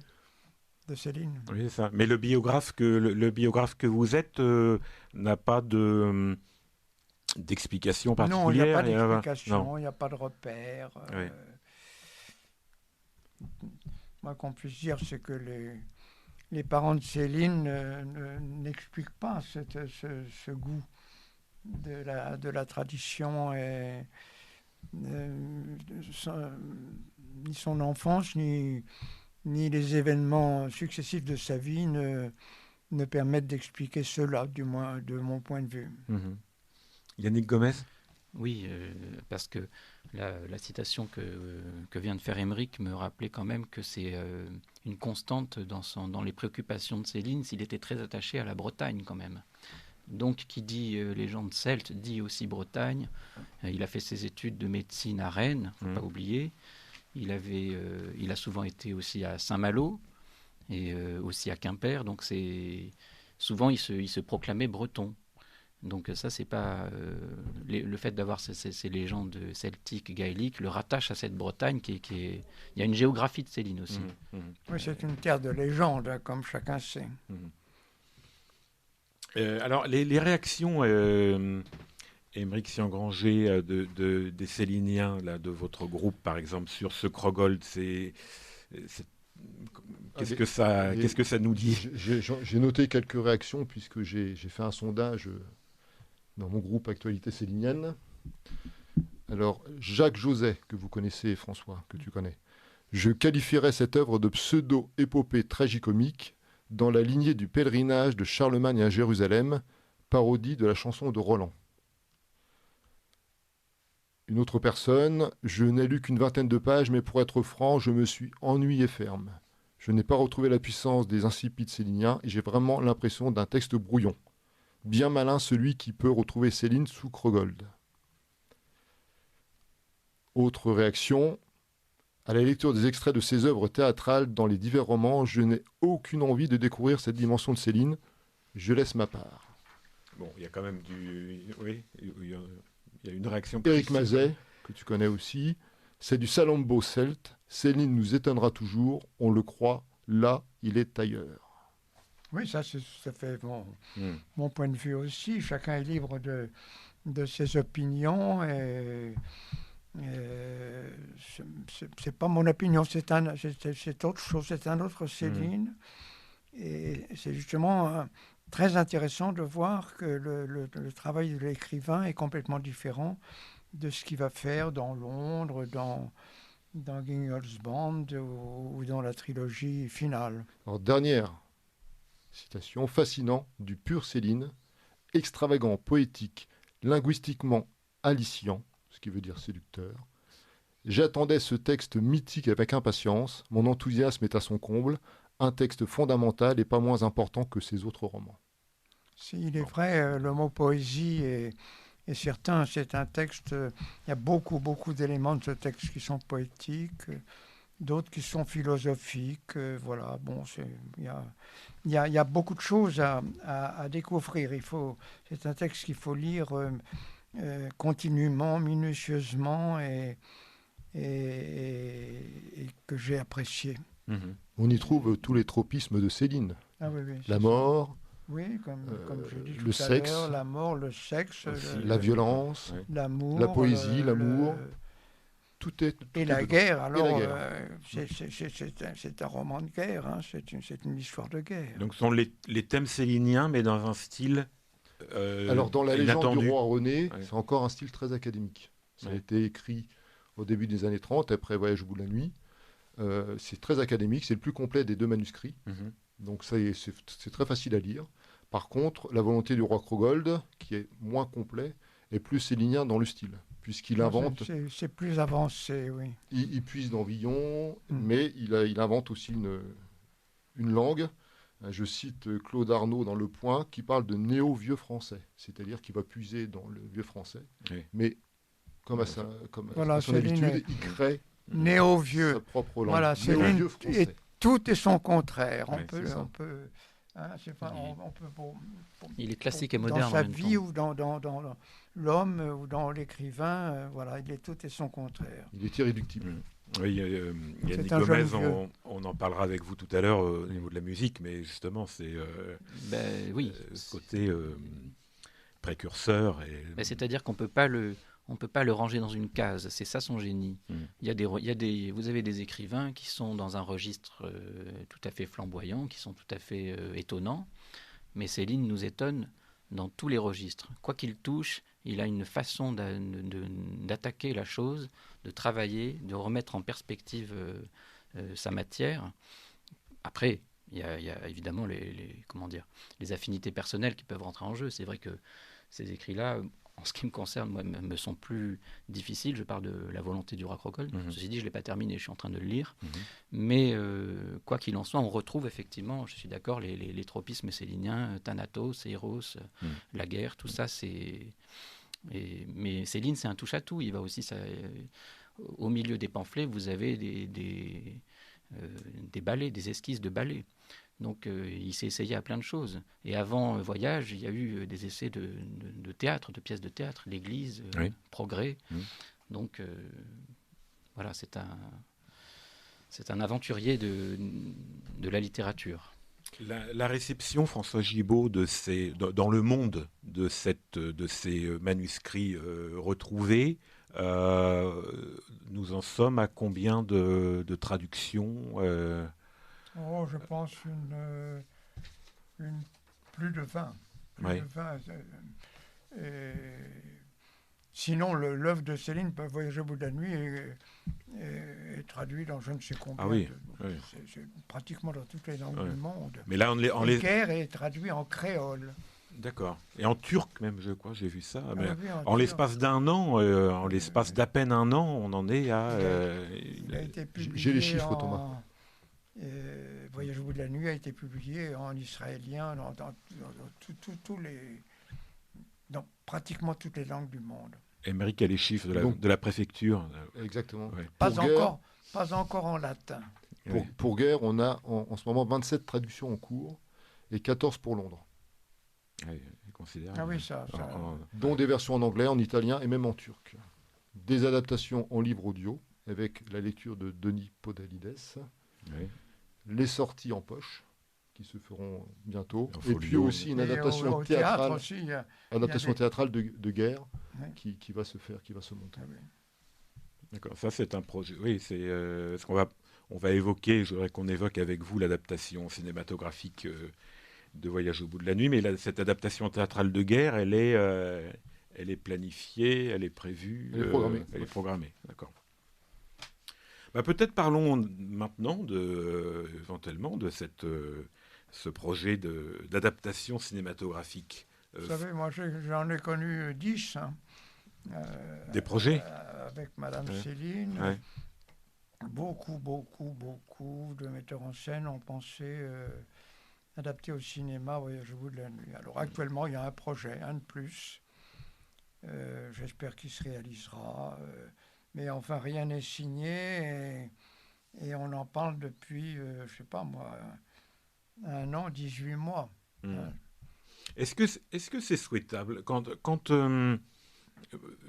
[SPEAKER 2] De Céline.
[SPEAKER 1] Oui, c'est ça. Mais le biographe que vous êtes n'a pas d'explication particulière.
[SPEAKER 2] Non, il n'y a pas d'explication, il n'y a pas de repère. Moi, qu'on puisse dire, c'est que les parents de Céline n'expliquent pas ce goût de la tradition et ni son enfance, ni les événements successifs de sa vie ne permettent d'expliquer cela, du moins de mon point de vue.
[SPEAKER 1] Yannick Gomez ?
[SPEAKER 4] Oui, parce que la citation que vient de faire Émeric me rappelait quand même que c'est une constante dans les préoccupations de Céline, s'il était très attaché à la Bretagne quand même. Donc, qui dit légende celte, dit aussi Bretagne. Il a fait ses études de médecine à Rennes, il ne faut pas oublier. Il a souvent été aussi à Saint-Malo et aussi à Quimper. Donc, souvent, il se proclamait breton. Donc ça, c'est pas le fait d'avoir ces légendes celtiques, gaéliques, le rattache à cette Bretagne il y a une géographie de Céline aussi.
[SPEAKER 2] Oui, c'est une terre de légende, hein, comme chacun sait.
[SPEAKER 1] Alors, les réactions, Émeric Siengranger, des Céliniens, là, de votre groupe, par exemple, sur ce Krogold, qu'est-ce que ça nous dit ?
[SPEAKER 3] J'ai noté quelques réactions, puisque j'ai fait un sondage dans mon groupe Actualité Célinienne. Alors, Jacques Josset, que vous connaissez, François, que tu connais, je qualifierais cette œuvre de pseudo-épopée tragicomique dans la lignée du pèlerinage de Charlemagne à Jérusalem, parodie de la chanson de Roland. Une autre personne, je n'ai lu qu'une 20aine de pages, mais pour être franc, je me suis ennuyé ferme. Je n'ai pas retrouvé la puissance des insipides céliniens et j'ai vraiment l'impression d'un texte brouillon. Bien malin celui qui peut retrouver Céline sous Krogold. Autre réaction, à la lecture des extraits de ses œuvres théâtrales dans les divers romans, je n'ai aucune envie de découvrir cette dimension de Céline. Je laisse ma part.
[SPEAKER 1] Bon, il y a quand même oui, il y a une réaction.
[SPEAKER 3] Éric Mazet, que tu connais aussi, c'est du Salammbô celte. Céline nous étonnera toujours, on le croit, là, il est ailleurs.
[SPEAKER 2] Oui, ça fait mon point de vue aussi. Chacun est libre de ses opinions et c'est pas mon opinion, c'est autre chose, c'est un autre Céline. Et c'est justement très intéressant de voir que le travail de l'écrivain est complètement différent de ce qu'il va faire dans Londres, dans Gingolf's Band ou dans la trilogie finale.
[SPEAKER 3] Alors, dernière citation, fascinant, du pur Céline, extravagant, poétique, linguistiquement aliciant, ce qui veut dire séducteur. J'attendais ce texte mythique avec impatience, mon enthousiasme est à son comble, un texte fondamental et pas moins important que ses autres romans.
[SPEAKER 2] Il est vrai, le mot poésie est certain, c'est un texte, il y a beaucoup d'éléments de ce texte qui sont poétiques, d'autres qui sont philosophiques, voilà, bon, il y a beaucoup de choses à découvrir. C'est un texte qu'il faut lire continuellement, minutieusement et que j'ai apprécié.
[SPEAKER 3] On y trouve tous les tropismes de Céline.
[SPEAKER 2] Ah, oui,
[SPEAKER 3] la mort,
[SPEAKER 2] oui, comme je dis
[SPEAKER 3] le sexe,
[SPEAKER 2] la mort, le sexe,
[SPEAKER 3] la violence,
[SPEAKER 2] l'amour,
[SPEAKER 3] la poésie, l'amour. Tout est
[SPEAKER 2] la guerre. Alors,
[SPEAKER 3] guerre.
[SPEAKER 2] C'est un roman de guerre, hein, c'est une histoire de guerre.
[SPEAKER 1] Donc, ce sont les thèmes céliniens, mais dans un style
[SPEAKER 3] alors, dans la légende
[SPEAKER 1] inattendu.
[SPEAKER 3] du roi René, c'est encore un style très académique. Ça a été écrit au début des années 30, après Voyage au bout de la nuit. C'est très académique, c'est le plus complet des deux manuscrits. Donc, c'est très facile à lire. Par contre, la volonté du roi Krogold, qui est moins complet, est plus célinien dans le style. Puisqu'il invente...
[SPEAKER 2] C'est plus avancé, oui.
[SPEAKER 3] Il puise dans Villon, mais il invente aussi une langue. Je cite Claude Arnaud dans Le Point, qui parle de néo-vieux français, c'est-à-dire qu'il va puiser dans le vieux français. Oui. Mais comme à son habitude, il crée
[SPEAKER 2] néo-vieux.
[SPEAKER 3] Sa propre langue.
[SPEAKER 2] Voilà,
[SPEAKER 3] néo-vieux français.
[SPEAKER 2] Et tout est son contraire.
[SPEAKER 1] Oui,
[SPEAKER 2] on peut
[SPEAKER 4] il est classique et moderne
[SPEAKER 2] dans sa vie ou dans l'homme ou dans l'écrivain, voilà, tout est son contraire.
[SPEAKER 3] Il est irréductible.
[SPEAKER 1] Oui, Yannick Gomez, on en parlera avec vous tout à l'heure au niveau de la musique, mais justement, c'est ce côté précurseur.
[SPEAKER 4] C'est-à-dire qu'on peut pas le ranger dans une case, c'est ça son génie. Vous avez des écrivains qui sont dans un registre tout à fait flamboyant, qui sont tout à fait étonnants, mais Céline nous étonne dans tous les registres. Quoi qu'il touche, il a une façon d'attaquer la chose, de travailler, de remettre en perspective sa matière. Après, il y a évidemment les affinités personnelles qui peuvent rentrer en jeu. C'est vrai que ces écrits-là, en ce qui me concerne, moi, me sont plus difficiles. Je parle de La volonté du roi Crocol. Ceci dit, je ne l'ai pas terminé, je suis en train de le lire. Mais quoi qu'il en soit, on retrouve effectivement, je suis d'accord, les tropismes céliniens, Thanatos, Eros, la guerre, tout ça, mais Céline, c'est un touche-à-tout. Il va aussi... au milieu des pamphlets, vous avez des ballets, des esquisses de ballets. Donc il s'est essayé à plein de choses. Et avant Voyage, il y a eu des essais de théâtre, de pièces de théâtre, l'Église, Progrès. Donc voilà, c'est un aventurier de la littérature.
[SPEAKER 1] La réception, François Gibault, dans le monde de ces manuscrits retrouvés, nous en sommes à combien de traductions
[SPEAKER 2] je pense plus de 20. Plus de 20. Sinon, l'œuvre de Céline, Voyage au bout de la nuit, est traduite dans je ne sais combien.
[SPEAKER 1] Ah oui,
[SPEAKER 2] c'est pratiquement dans toutes les langues du monde.
[SPEAKER 1] Mais là,
[SPEAKER 2] Guerre est traduit en créole.
[SPEAKER 1] D'accord. Et en turc même, je crois, j'ai vu ça. Mais en l'espace d'un an, en l'espace d'à peine un an, on en est à...
[SPEAKER 2] il a été publié.
[SPEAKER 3] J'ai les chiffres, Thomas.
[SPEAKER 2] Voyage au bout de la nuit a été publié en israélien dans pratiquement toutes les langues du monde.
[SPEAKER 1] Émeric a les chiffres de la préfecture.
[SPEAKER 3] Exactement.
[SPEAKER 1] Ouais.
[SPEAKER 2] Pas encore en latin.
[SPEAKER 3] Pour Guerre, on a en ce moment 27 traductions en cours et 14 pour Londres.
[SPEAKER 1] Oui, considérable.
[SPEAKER 2] Ah oui, ça.
[SPEAKER 3] Dont des versions en anglais, en italien et même en turc. Des adaptations en livre audio avec la lecture de Denis Podalides.
[SPEAKER 1] Oui.
[SPEAKER 3] Les sorties en poche qui se feront bientôt.
[SPEAKER 1] En
[SPEAKER 3] et
[SPEAKER 1] folio.
[SPEAKER 3] puis aussi une adaptation théâtrale,
[SPEAKER 2] aussi,
[SPEAKER 3] théâtrale de Guerre qui va se faire, qui va se monter.
[SPEAKER 2] Ah oui.
[SPEAKER 1] D'accord, ça c'est un projet. Oui, c'est ce on va évoquer, je voudrais qu'on évoque avec vous l'adaptation cinématographique de Voyage au bout de la nuit, mais cette adaptation théâtrale de Guerre, elle est planifiée, elle est prévue,
[SPEAKER 3] elle est
[SPEAKER 1] programmée. D'accord. Peut-être parlons maintenant éventuellement de ce projet d'adaptation cinématographique.
[SPEAKER 2] Vous savez, moi j'en ai connu 10.
[SPEAKER 1] Des projets
[SPEAKER 2] avec Madame Céline.
[SPEAKER 1] Ouais.
[SPEAKER 2] Beaucoup de metteurs en scène ont pensé adapter au cinéma Voyage au bout de la nuit. Alors actuellement, il y a un projet, un de plus. J'espère qu'il se réalisera. Mais enfin, rien n'est signé et on en parle depuis, je ne sais pas moi, 1 an, 18 mois.
[SPEAKER 1] Est-ce que c'est souhaitable quand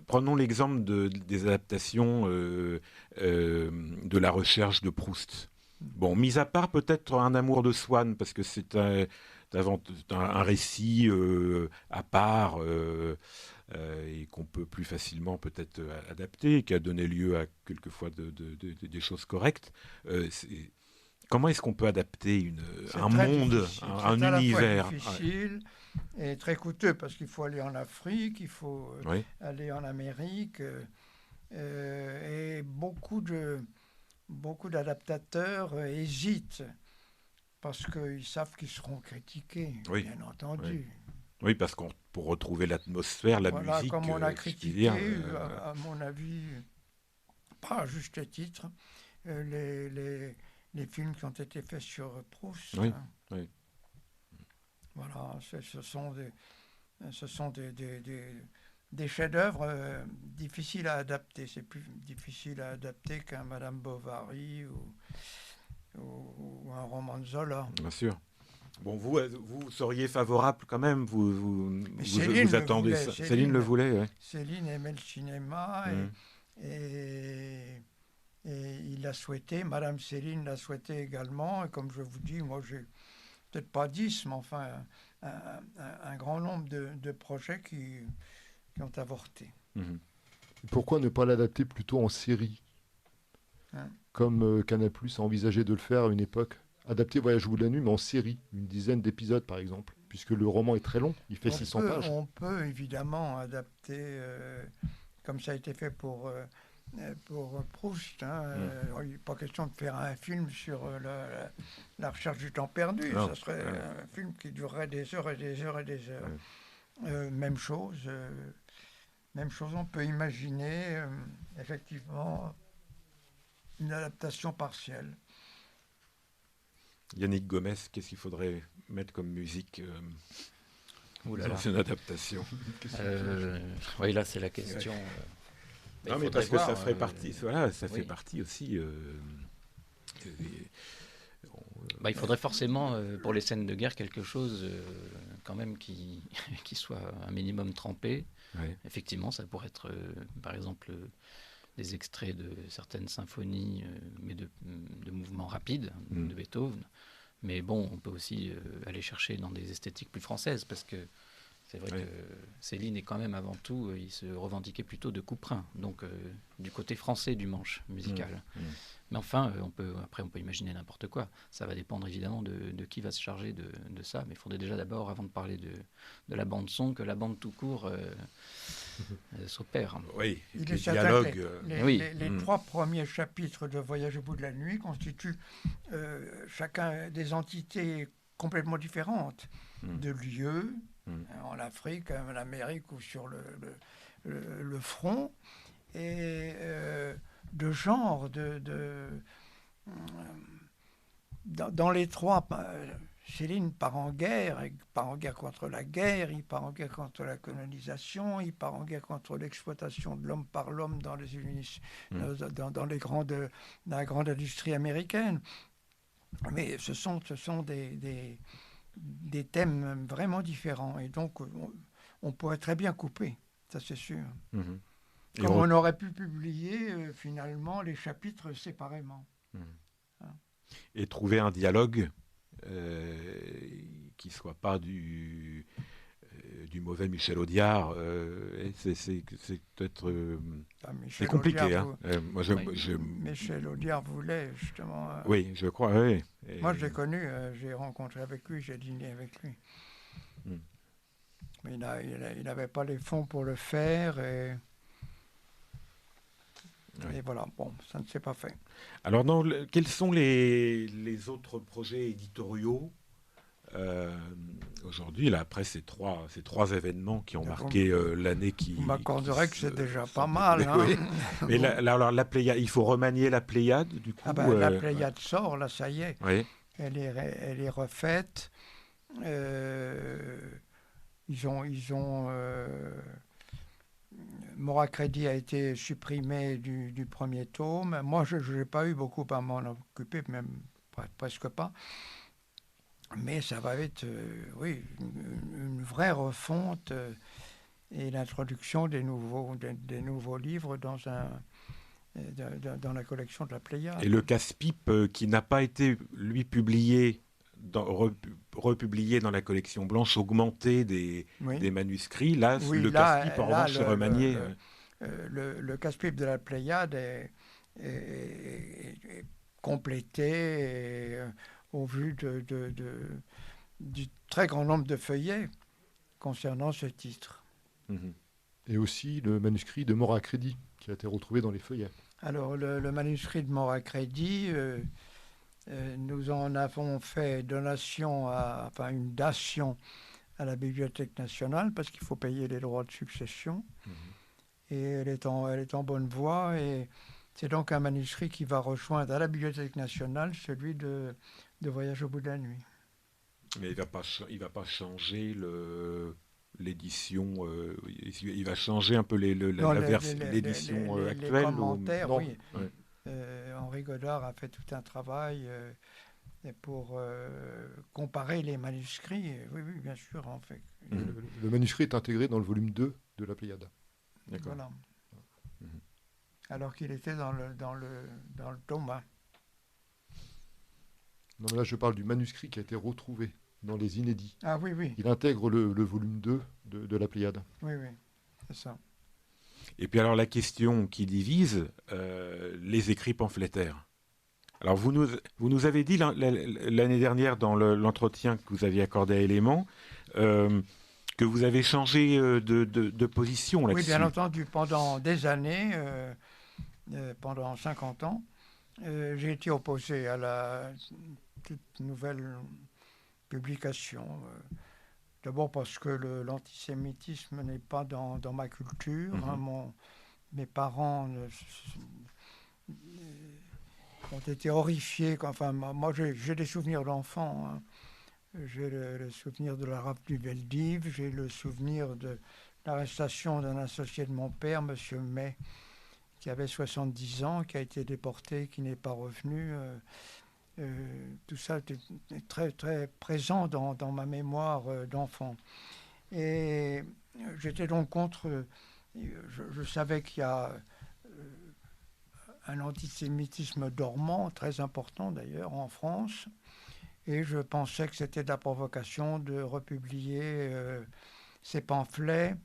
[SPEAKER 1] prenons l'exemple des adaptations de la recherche de Proust. Bon, mis à part peut-être Un amour de Swann, parce que c'est un récit à part et qu'on peut plus facilement peut-être adapter, qui a donné lieu à quelquefois des choses correctes. Comment est-ce qu'on peut adapter un monde, un univers?
[SPEAKER 2] C'est difficile et très coûteux parce qu'il faut aller en Afrique, il faut aller en Amérique et beaucoup d'adaptateurs hésitent parce qu'ils savent qu'ils seront critiqués, bien entendu.
[SPEAKER 1] Oui, parce que pour retrouver l'atmosphère, la musique...
[SPEAKER 2] Comme on a critiqué, à mon avis, pas à juste titre, les films qui ont été faits sur Proust.
[SPEAKER 1] Oui, oui.
[SPEAKER 2] Voilà, ce sont des chefs-d'œuvre difficiles à adapter. C'est plus difficile à adapter qu'un Madame Bovary ou un roman de Zola.
[SPEAKER 1] Bien sûr. Bon, vous seriez favorable quand même, vous attendez ça. Céline le voulait, oui.
[SPEAKER 2] Céline aimait le cinéma et il l'a souhaité. Madame Céline l'a souhaité également. Et comme je vous dis, moi, j'ai peut-être pas 10, mais enfin, un grand nombre de projets qui ont avorté.
[SPEAKER 3] Pourquoi ne pas l'adapter plutôt en série comme Canal+ a envisagé de le faire à une époque? Adapter Voyage au bout de la nuit, mais en série, une dizaine d'épisodes par exemple. puisque le roman est très long, il fait 600 pages.
[SPEAKER 2] On peut évidemment adapter, comme ça a été fait pour Proust. Il n'est pas question de faire un film sur la recherche du temps perdu.
[SPEAKER 1] Non.
[SPEAKER 2] Ça serait un film qui durerait des heures et des heures et des heures. Même chose, on peut imaginer effectivement une adaptation partielle.
[SPEAKER 1] Yannick Gomez, qu'est-ce qu'il faudrait mettre comme musique dans une adaptation?
[SPEAKER 4] Oui, là, c'est la question.
[SPEAKER 1] Non, mais parce que ça ferait partie. Voilà, ça fait partie aussi.
[SPEAKER 4] Il faudrait forcément, pour les scènes de guerre, quelque chose quand même qui soit un minimum trempé.
[SPEAKER 1] Ouais.
[SPEAKER 4] Effectivement, ça pourrait être, par exemple, des extraits de certaines symphonies, mais de mouvements rapides de Beethoven. Mais bon, on peut aussi aller chercher dans des esthétiques plus françaises, parce que c'est vrai que Céline est quand même avant tout, il se revendiquait plutôt de Couperin, donc du côté français du manche musical. Mais enfin, on peut imaginer n'importe quoi. Ça va dépendre évidemment de qui va se charger de ça. Mais il faudrait déjà d'abord, avant de parler de la bande son, que la bande tout court s'opère.
[SPEAKER 1] Oui,
[SPEAKER 2] il
[SPEAKER 1] les
[SPEAKER 2] est
[SPEAKER 1] dialogues.
[SPEAKER 2] Les 3 premiers chapitres de Voyage au bout de la nuit constituent chacun des entités complètement différentes, de lieux, en Afrique, en Amérique ou sur le front, et de genre, dans les 3, Céline part en guerre, il part en guerre contre la guerre, il part en guerre contre la colonisation, il part en guerre contre l'exploitation de l'homme par l'homme dans dans la grande industrie américaine. Mais ce sont des thèmes vraiment différents, et donc on pourrait très bien couper, ça c'est sûr. Comme on aurait pu publier finalement les chapitres séparément.
[SPEAKER 1] Et trouver un dialogue qui ne soit pas du mauvais Michel Audiard, c'est peut-être c'est compliqué.
[SPEAKER 2] Michel Audiard voulait justement...
[SPEAKER 1] oui, je crois, oui.
[SPEAKER 2] Moi, je l'ai connu, j'ai rencontré avec lui, j'ai dîné avec lui. Mais il n'avait pas les fonds pour le faire, et voilà, bon, ça ne s'est pas fait.
[SPEAKER 1] Alors, quels sont les autres projets éditoriaux aujourd'hui, là, après ces trois événements qui ont marqué l'année qui...
[SPEAKER 2] Vous m'accorderez que c'est déjà pas mal.
[SPEAKER 1] Oui. Mais alors, la Pléiade, il faut remanier la Pléiade, du coup.
[SPEAKER 2] La Pléiade sort, là, ça y est.
[SPEAKER 1] Oui.
[SPEAKER 2] Elle est refaite. Ils ont Moracredi a été supprimé du premier tome. Moi, je n'ai pas eu beaucoup à m'en occuper, même presque pas. Mais ça va être, une vraie refonte et l'introduction des nouveaux livres dans la collection de la Pléiade.
[SPEAKER 1] Et le casse-pipe qui n'a pas été, lui, publié, republié dans la collection blanche, augmenté des manuscrits. Là, le casse-pipe, en revanche, est remanié.
[SPEAKER 2] Le casse-pipe de la Pléiade est complété au vu du très grand nombre de feuillets concernant ce titre.
[SPEAKER 3] Et aussi le manuscrit de Moracredi, qui a été retrouvé dans les feuillets.
[SPEAKER 2] Alors, le manuscrit de Moracredi, nous en avons fait une dation à la Bibliothèque nationale, parce qu'il faut payer les droits de succession. Et elle est en bonne voie, et c'est donc un manuscrit qui va rejoindre à la Bibliothèque nationale celui de Voyage au bout de la nuit.
[SPEAKER 1] Mais il va pas changer l'édition. Il va changer un peu l'édition actuelle.
[SPEAKER 2] Les commentaires, oui. Henri Godard a fait tout un travail pour comparer les manuscrits. Oui, bien sûr, en fait.
[SPEAKER 3] Le manuscrit est intégré dans le volume 2 de la Pléiade.
[SPEAKER 1] D'accord.
[SPEAKER 2] Voilà. Alors qu'il était dans le tome 1.
[SPEAKER 3] Non, mais là, je parle du manuscrit qui a été retrouvé dans les inédits.
[SPEAKER 2] Ah oui.
[SPEAKER 3] Il intègre le volume 2 de la Pléiade.
[SPEAKER 2] Oui, c'est ça.
[SPEAKER 1] Et puis alors la question qui divise, les écrits pamphlétaires. Alors, vous nous avez dit l'année dernière, dans l'entretien que vous aviez accordé à Éléments, que vous avez changé de position là-dessus.
[SPEAKER 2] Oui, bien entendu. Pendant des années, pendant 50 ans, j'ai été opposé à la toute nouvelle publication. D'abord parce que l'antisémitisme n'est pas dans ma culture. Mes parents ont été horrifiés. Enfin, moi, j'ai des souvenirs d'enfant. Hein. J'ai le souvenir de la rafle du Veldiv. J'ai le souvenir de l'arrestation d'un associé de mon père, M. May, qui avait 70 ans, qui a été déporté, qui n'est pas revenu. Tout ça était très, très présent dans ma mémoire d'enfant. Et j'étais donc contre... Je savais qu'il y a un antisémitisme dormant, très important d'ailleurs, en France. Et je pensais que c'était de la provocation de republier ces pamphlets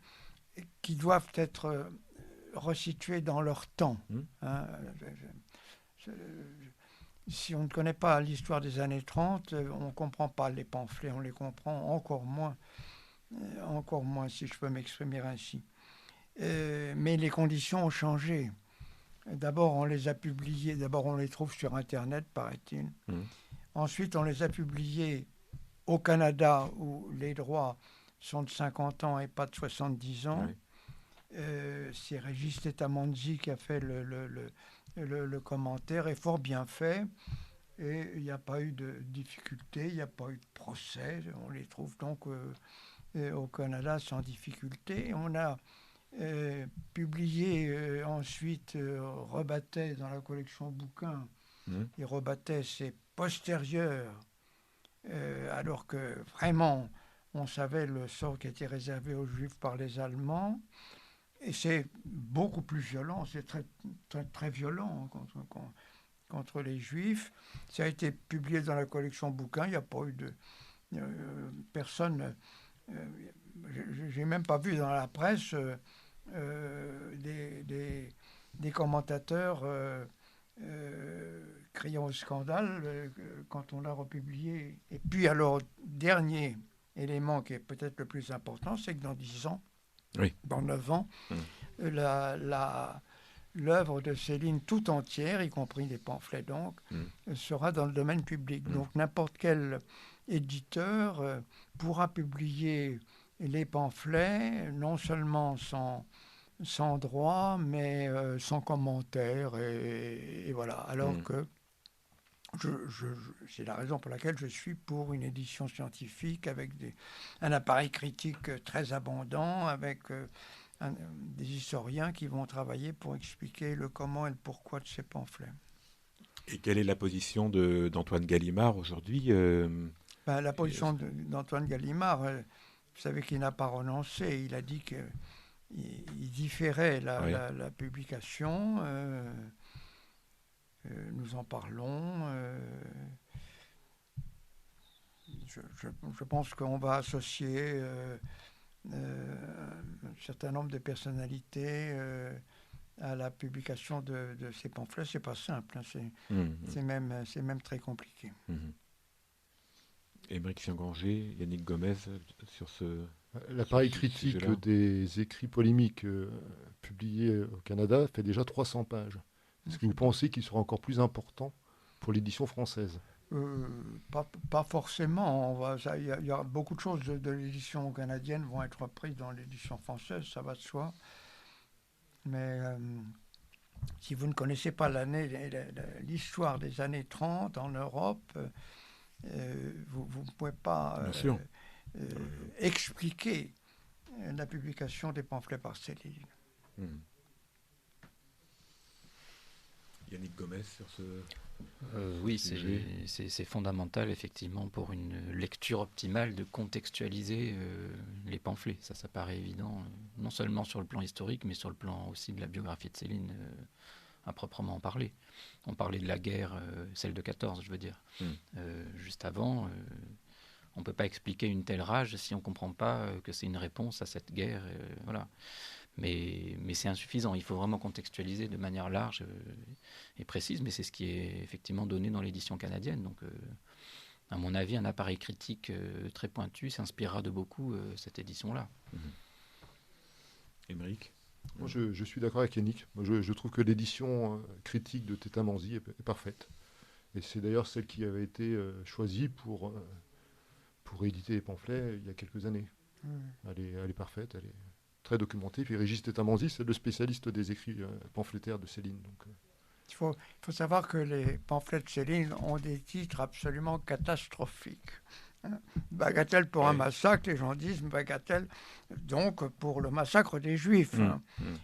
[SPEAKER 2] qui doivent être resitués dans leur temps. Hein. Si on ne connaît pas l'histoire des années 30, on ne comprend pas les pamphlets, on les comprend encore moins si je peux m'exprimer ainsi. Mais les conditions ont changé. D'abord, on les a publiés, d'abord on les trouve sur Internet, paraît-il. Ensuite, on les a publiés au Canada, où les droits sont de 50 ans et pas de 70 ans. Oui. C'est Régis Tetamanzi qui a fait le commentaire, est fort bien fait. Et il n'y a pas eu de difficulté, il n'y a pas eu de procès. On les trouve donc au Canada sans difficulté. On a publié ensuite Rebattet dans la collection bouquins. Et Rebattet, c'est postérieur, alors que vraiment on savait le sort qui était réservé aux Juifs par les Allemands. Et c'est beaucoup plus violent, c'est très, très, très violent contre les Juifs. Ça a été publié dans la collection bouquins, il n'y a pas eu de... personne... j'ai même pas vu dans la presse des commentateurs criant au scandale quand on l'a republié. Et puis alors, dernier élément qui est peut-être le plus important, c'est que dans 10 ans, dans 9 ans, l'œuvre de Céline tout entière, y compris les pamphlets donc, sera dans le domaine public. Donc n'importe quel éditeur pourra publier les pamphlets, non seulement sans droit, mais sans commentaire, et voilà. Alors que c'est la raison pour laquelle je suis pour une édition scientifique avec un appareil critique très abondant, avec des historiens qui vont travailler pour expliquer le comment et le pourquoi de ces pamphlets.
[SPEAKER 1] Et quelle est la position d'Antoine Gallimard aujourd'hui
[SPEAKER 2] La position d'Antoine Gallimard, vous savez qu'il n'a pas renoncé. Il a dit qu'il différait la publication. Nous en parlons. Je pense qu'on va associer un certain nombre de personnalités à la publication de ces pamphlets. C'est pas simple, hein. C'est même très compliqué.
[SPEAKER 1] Émeric Fiangranger, Yannick Gomez, sur ce...
[SPEAKER 3] L'appareil critique des écrits polémiques publiés au Canada fait déjà 300 pages. Est-ce que vous pensez qu'il sera encore plus important pour l'édition française ?
[SPEAKER 2] Pas forcément. Il y a beaucoup de choses de l'édition canadienne vont être reprises dans l'édition française, ça va de soi. Mais si vous ne connaissez pas l'histoire des années 30 en Europe, vous ne pouvez pas expliquer la publication des pamphlets par Céline.
[SPEAKER 1] Yannick Gomez sur ce...
[SPEAKER 4] Oui, c'est fondamental effectivement pour une lecture optimale de contextualiser les pamphlets. Ça paraît évident, non seulement sur le plan historique, mais sur le plan aussi de la biographie de Céline à proprement parler. On parlait de la guerre, celle de 14, je veux dire. Juste avant, on ne peut pas expliquer une telle rage si on ne comprend pas que c'est une réponse à cette guerre. Voilà. Mais c'est insuffisant. Il faut vraiment contextualiser de manière large et précise, mais c'est ce qui est effectivement donné dans l'édition canadienne. Donc, à mon avis, un appareil critique très pointu s'inspirera de beaucoup cette édition-là.
[SPEAKER 1] Émeric ?
[SPEAKER 3] Moi, je suis d'accord avec Yannick. Moi, je trouve que l'édition critique de Teta Manzi est parfaite. Et c'est d'ailleurs celle qui avait été choisie pour éditer les pamphlets il y a quelques années. Elle est parfaite, elle est très documentée. Puis Régis Teta Manzi, c'est le spécialiste des écrits pamphlétaires de Céline. Donc,
[SPEAKER 2] il faut savoir que les pamphlets de Céline ont des titres absolument catastrophiques. Bagatelle pour un massacre, les gens disent bagatelle donc pour le massacre des Juifs.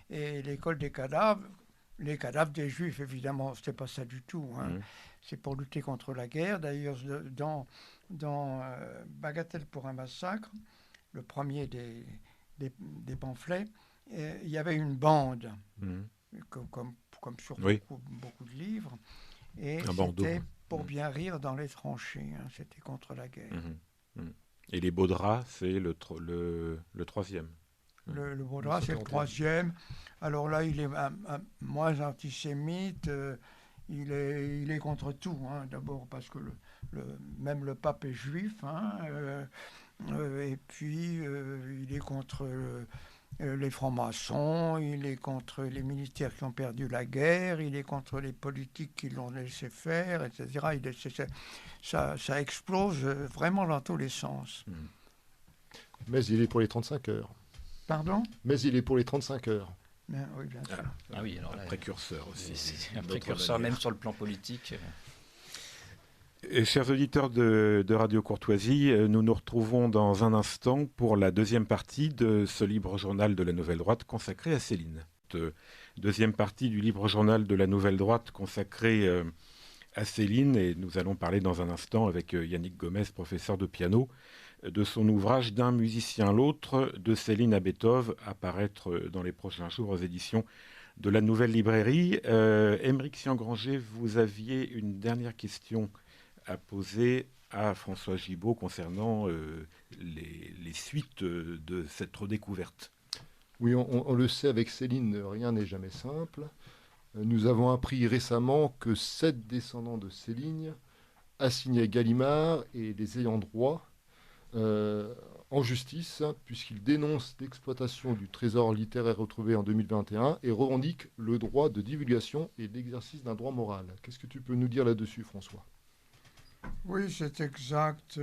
[SPEAKER 2] Et l'école des cadavres, les cadavres des Juifs, évidemment, c'est pas ça du tout. C'est pour lutter contre la guerre. D'ailleurs, dans Bagatelle pour un massacre, le premier des pamphlets, il y avait une bande, comme sur beaucoup de livres, et c'était pour bien rire dans les tranchées. C'était contre la guerre.
[SPEAKER 1] Et les Baudras, c'est le troisième.
[SPEAKER 2] Le Baudras, c'est le troisième. Alors là, il est moins antisémite. Il est contre tout. D'abord parce que même le pape est juif. Et puis, il est contre les francs-maçons, il est contre les militaires qui ont perdu la guerre, il est contre les politiques qui l'ont laissé faire, etc. Ça explose vraiment dans tous les sens.
[SPEAKER 3] Mais il est pour les 35 heures.
[SPEAKER 2] Pardon ?
[SPEAKER 3] Mais il est pour les 35 heures.
[SPEAKER 2] Oui, bien sûr.
[SPEAKER 4] Ah oui, alors là,
[SPEAKER 1] un précurseur aussi.
[SPEAKER 4] C'est un précurseur même sur le plan politique.
[SPEAKER 1] Et chers auditeurs de Radio Courtoisie, nous nous retrouvons dans un instant pour la deuxième partie de ce libre journal de la Nouvelle Droite consacré à Céline. Deuxième partie du libre journal de la Nouvelle Droite consacré à Céline, et nous allons parler dans un instant avec Yannick Gomez, professeur de piano, de son ouvrage D'un musicien l'autre, de Céline à Beethoven, à paraître dans les prochains jours aux éditions de la Nouvelle Librairie. Émeric Siangranger, vous aviez une dernière question à poser à François Gibault concernant les suites de cette redécouverte.
[SPEAKER 3] Oui, on le sait, avec Céline, rien n'est jamais simple. Nous avons appris récemment que 7 descendants de Céline assignaient Gallimard et les ayants droit en justice, puisqu'ils dénoncent l'exploitation du trésor littéraire retrouvé en 2021 et revendiquent le droit de divulgation et l'exercice d'un droit moral. Qu'est-ce que tu peux nous dire là-dessus, François ?
[SPEAKER 2] Oui, c'est exact.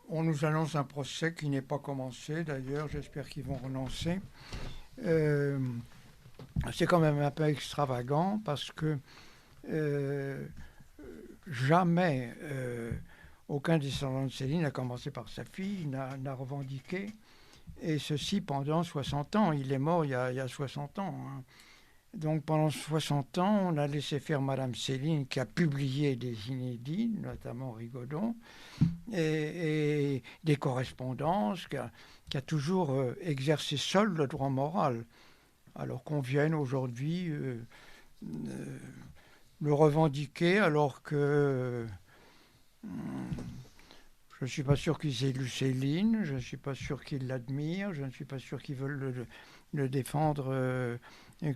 [SPEAKER 2] On nous annonce un procès qui n'est pas commencé, d'ailleurs. J'espère qu'ils vont renoncer. C'est quand même un peu extravagant parce que jamais aucun descendant de Céline, à commencer par sa fille, n'a revendiqué. Et ceci pendant 60 ans. Il est mort il y a 60 ans. Donc pendant 60 ans, on a laissé faire Madame Céline, qui a publié des inédits, notamment Rigaudon, et des correspondances, qui a toujours exercé seul le droit moral. Alors qu'on vienne aujourd'hui le revendiquer, alors que je ne suis pas sûr qu'ils aient lu Céline, je ne suis pas sûr qu'ils l'admirent, je ne suis pas sûr qu'ils veulent le défendre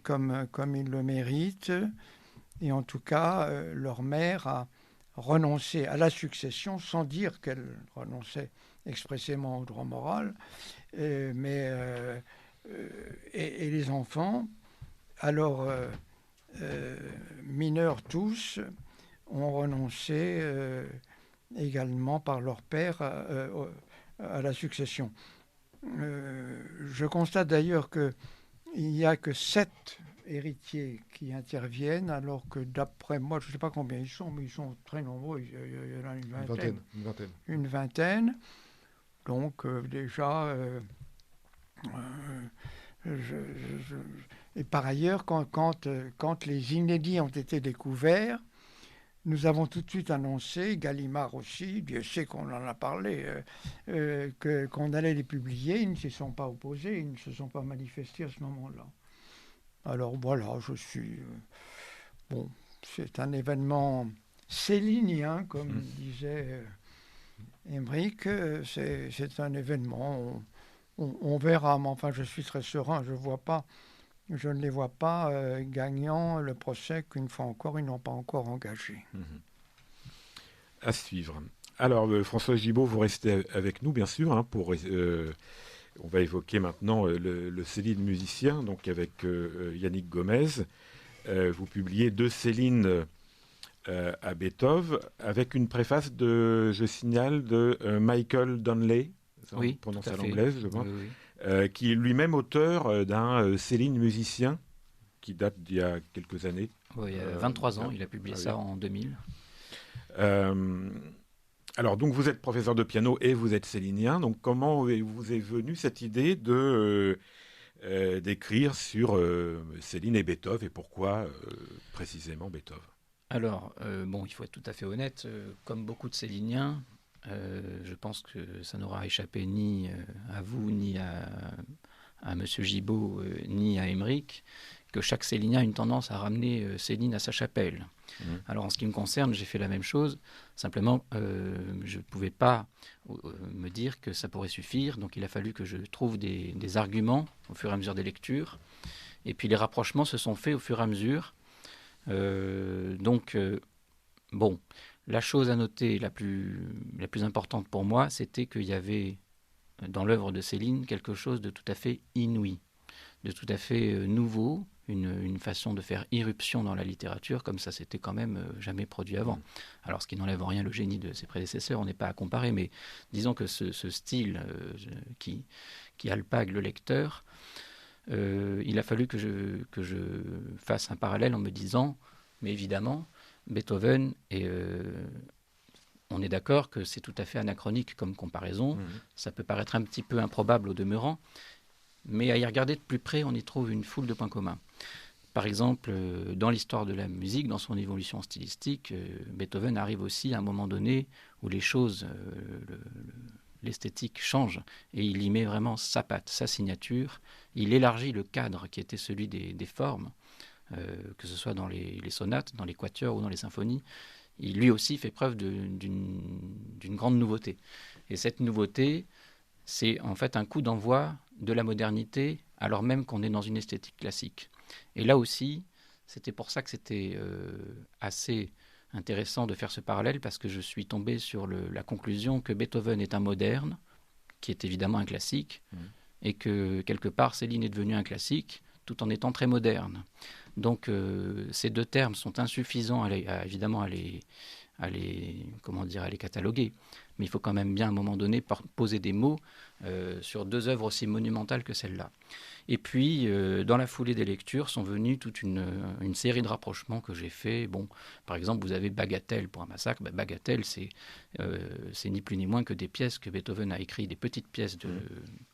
[SPEAKER 2] comme ils le méritent. Et en tout cas, leur mère a renoncé à la succession sans dire qu'elle renonçait expressément au droit moral. Et les enfants, alors mineurs tous, ont renoncé également par leur père à la succession. Je constate d'ailleurs qu'il n'y a que 7 héritiers qui interviennent, alors que d'après moi, je ne sais pas combien ils sont, mais ils sont très nombreux, il y en a une vingtaine. Donc déjà, et par ailleurs, quand les inédits ont été découverts, nous avons tout de suite annoncé, Gallimard aussi, Dieu sait qu'on en a parlé, qu'on allait les publier. Ils ne se sont pas opposés, ils ne se sont pas manifestés à ce moment-là. Alors voilà, je suis... bon, c'est un événement célinien, comme disait Émeric. C'est un événement On verra, mais enfin, je suis très serein. Je ne les vois pas gagnant le procès qu'une fois encore, ils n'ont pas encore engagé.
[SPEAKER 1] À suivre. Alors, François Gibault, vous restez avec nous, bien sûr, hein, on va évoquer maintenant le Céline musicien, donc avec Yannick Gomez. Vous publiez 2 Céline à Beethoven, avec une préface je signale, de Michael Donnelly,
[SPEAKER 4] oui,
[SPEAKER 1] prononce à l'anglaise, je pense,
[SPEAKER 4] oui.
[SPEAKER 1] qui est lui-même auteur d'un Céline musicien, qui date d'il y a quelques années.
[SPEAKER 4] Oui, il y a 23 ans, il a publié ça en 2000.
[SPEAKER 1] Alors, donc, vous êtes professeur de piano et vous êtes célinien. Donc, comment vous est venue cette idée d'écrire sur Céline et Beethoven, et pourquoi précisément Beethoven?
[SPEAKER 4] Alors, il faut être tout à fait honnête. Comme beaucoup de céliniens, je pense que ça n'aura échappé ni à vous, ni à Monsieur Gibault, ni à Émeric, que chaque célinien a une tendance à ramener Céline à sa chapelle. Alors en ce qui me concerne, j'ai fait la même chose, simplement je ne pouvais pas me dire que ça pourrait suffire, donc il a fallu que je trouve des arguments au fur et à mesure des lectures, et puis les rapprochements se sont faits au fur et à mesure. La chose à noter la plus importante pour moi, c'était qu'il y avait dans l'œuvre de Céline quelque chose de tout à fait inouï, de tout à fait nouveau, une façon de faire irruption dans la littérature comme ça s'était quand même jamais produit avant. Alors ce qui n'enlève en rien le génie de ses prédécesseurs, on n'est pas à comparer, mais disons que ce style qui alpague le lecteur, il a fallu que je fasse un parallèle en me disant, mais évidemment, Beethoven, on est d'accord que c'est tout à fait anachronique comme comparaison, ça peut paraître un petit peu improbable au demeurant, mais à y regarder de plus près, on y trouve une foule de points communs. Par exemple, dans l'histoire de la musique, dans son évolution stylistique, Beethoven arrive aussi à un moment donné où les choses, l'esthétique change, et il y met vraiment sa patte, sa signature. Il élargit le cadre qui était celui des formes, que ce soit dans les sonates, dans les quatuors ou dans les symphonies. Il lui aussi fait preuve d'une grande nouveauté. Et cette nouveauté, c'est en fait un coup d'envoi de la modernité, alors même qu'on est dans une esthétique classique. Et là aussi, c'était pour ça que c'était assez intéressant de faire ce parallèle, parce que je suis tombé sur la conclusion que Beethoven est un moderne, qui est évidemment un classique, et que quelque part Céline est devenue un classique, tout en étant très moderne. Donc ces deux termes sont insuffisants évidemment à les cataloguer. Mais il faut quand même bien à un moment donné poser des mots sur deux œuvres aussi monumentales que celle-là. Et puis, dans la foulée des lectures, sont venues toute une série de rapprochements que j'ai faits. Bon, par exemple, vous avez Bagatelle pour un massacre. Bagatelle, c'est ni plus ni moins que des pièces que Beethoven a écrites, des petites pièces,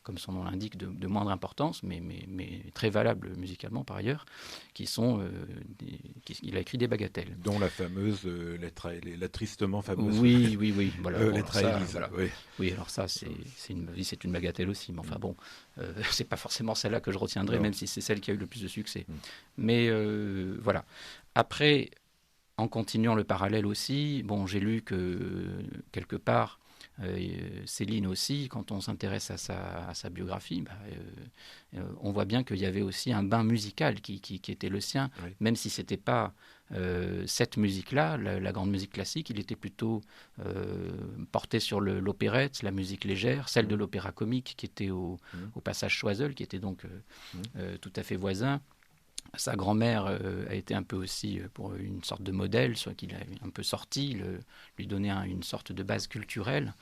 [SPEAKER 4] comme son nom l'indique, de moindre importance, mais très valables musicalement par ailleurs, qui sont... il a écrit des bagatelles.
[SPEAKER 1] Dont la fameuse, la tristement fameuse...
[SPEAKER 4] Oui. Voilà,
[SPEAKER 1] lettre à Élise.
[SPEAKER 4] Voilà. Oui, alors ça, c'est une bagatelle aussi. Mais enfin bon, c'est pas forcément celle-là que je retiendrai, même si c'est celle qui a eu le plus de succès. Mais voilà. Après, en continuant le parallèle aussi, bon, j'ai lu que quelque part, Céline aussi, quand on s'intéresse à sa biographie, on voit bien qu'il y avait aussi un bain musical qui était le sien, même si c'était pas cette musique-là, la grande musique classique, il était plutôt porté sur l'opérette, la musique légère, celle de l'opéra comique qui était au passage Choiseul, qui était donc tout à fait voisin. Sa grand-mère a été un peu aussi pour une sorte de modèle, soit qu'il a un peu sorti, lui donner une sorte de base culturelle.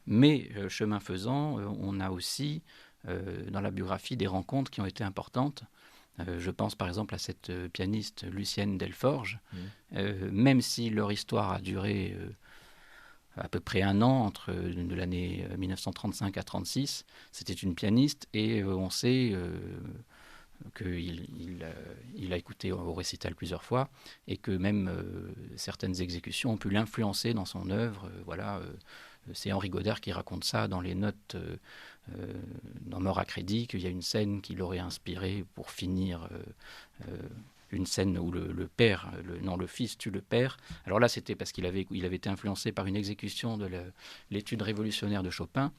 [SPEAKER 4] Mais chemin faisant, on a aussi dans la biographie des rencontres qui ont été importantes. Je pense par exemple à cette pianiste Lucienne Delforge. Même si leur histoire a duré à peu près un an, de l'année 1935 à 1936, c'était une pianiste et on sait... qu'il a écouté au récital plusieurs fois et que même certaines exécutions ont pu l'influencer dans son œuvre. C'est Henri Godard qui raconte ça dans les notes dans Mort à crédit, qu'il y a une scène qui l'aurait inspiré pour finir une scène où le fils tue le père. Alors là, c'était parce qu'il avait été influencé par une exécution de l'étude révolutionnaire de Chopin,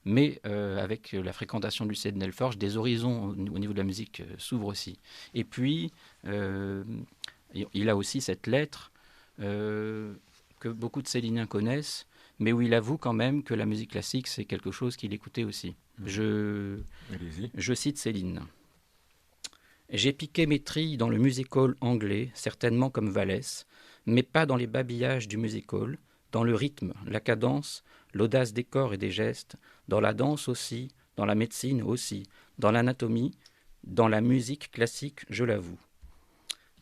[SPEAKER 4] mais avec la fréquentation du Seydenelforge, des horizons au niveau de la musique s'ouvrent aussi. Et puis, il a aussi cette lettre que beaucoup de Céliniens connaissent, mais où il avoue quand même que la musique classique, c'est quelque chose qu'il écoutait aussi. Je cite Céline. « J'ai piqué mes trilles dans le music-hall anglais, certainement comme Vallès, mais pas dans les babillages du music-hall, dans le rythme, la cadence, l'audace des corps et des gestes, dans la danse aussi, dans la médecine aussi, dans l'anatomie, dans la musique classique, je l'avoue. »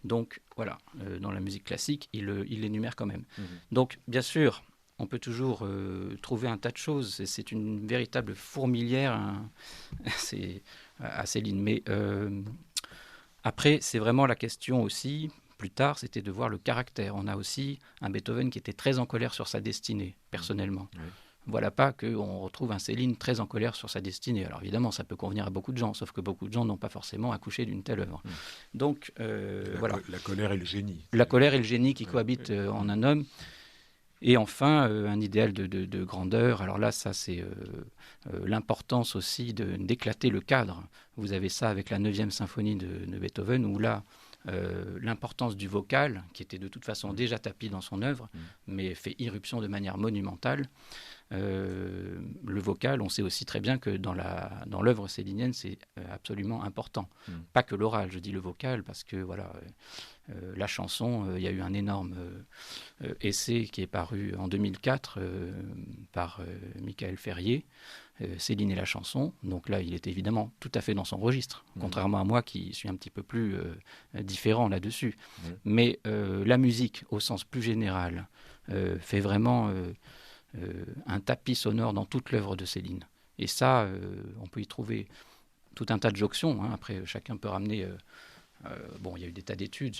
[SPEAKER 4] Donc voilà, dans la musique classique, il l'énumère quand même. Donc bien sûr, on peut toujours trouver un tas de choses. C'est une véritable fourmilière à Céline. Mais après, c'est vraiment la question aussi, plus tard, c'était de voir le caractère. On a aussi un Beethoven qui était très en colère sur sa destinée, personnellement. Oui. Voilà pas qu'on retrouve un Céline très en colère sur sa destinée. Alors évidemment, ça peut convenir à beaucoup de gens, sauf que beaucoup de gens n'ont pas forcément accouché d'une telle œuvre. Donc voilà.
[SPEAKER 1] La colère et le génie.
[SPEAKER 4] La colère et le génie qui cohabitent en un homme. Et enfin, un idéal de grandeur. Alors là, ça c'est l'importance aussi d'éclater le cadre. Vous avez ça avec la 9e symphonie de Beethoven, où là, l'importance du vocal, qui était de toute façon déjà tapis dans son œuvre, mais fait irruption de manière monumentale. Le vocal, on sait aussi très bien que dans l'œuvre célinienne, c'est absolument important. Pas que l'oral, je dis le vocal, parce que voilà, la chanson, il y a eu un énorme essai qui est paru en 2004 par Michael Ferrier, Céline et la chanson. Donc là, il est évidemment tout à fait dans son registre, contrairement à moi qui suis un petit peu plus différent là-dessus. Mais la musique, au sens plus général, fait vraiment un tapis sonore dans toute l'œuvre de Céline. Et ça, on peut y trouver tout un tas de jonctions. Après, chacun peut ramener... il y a eu des tas d'études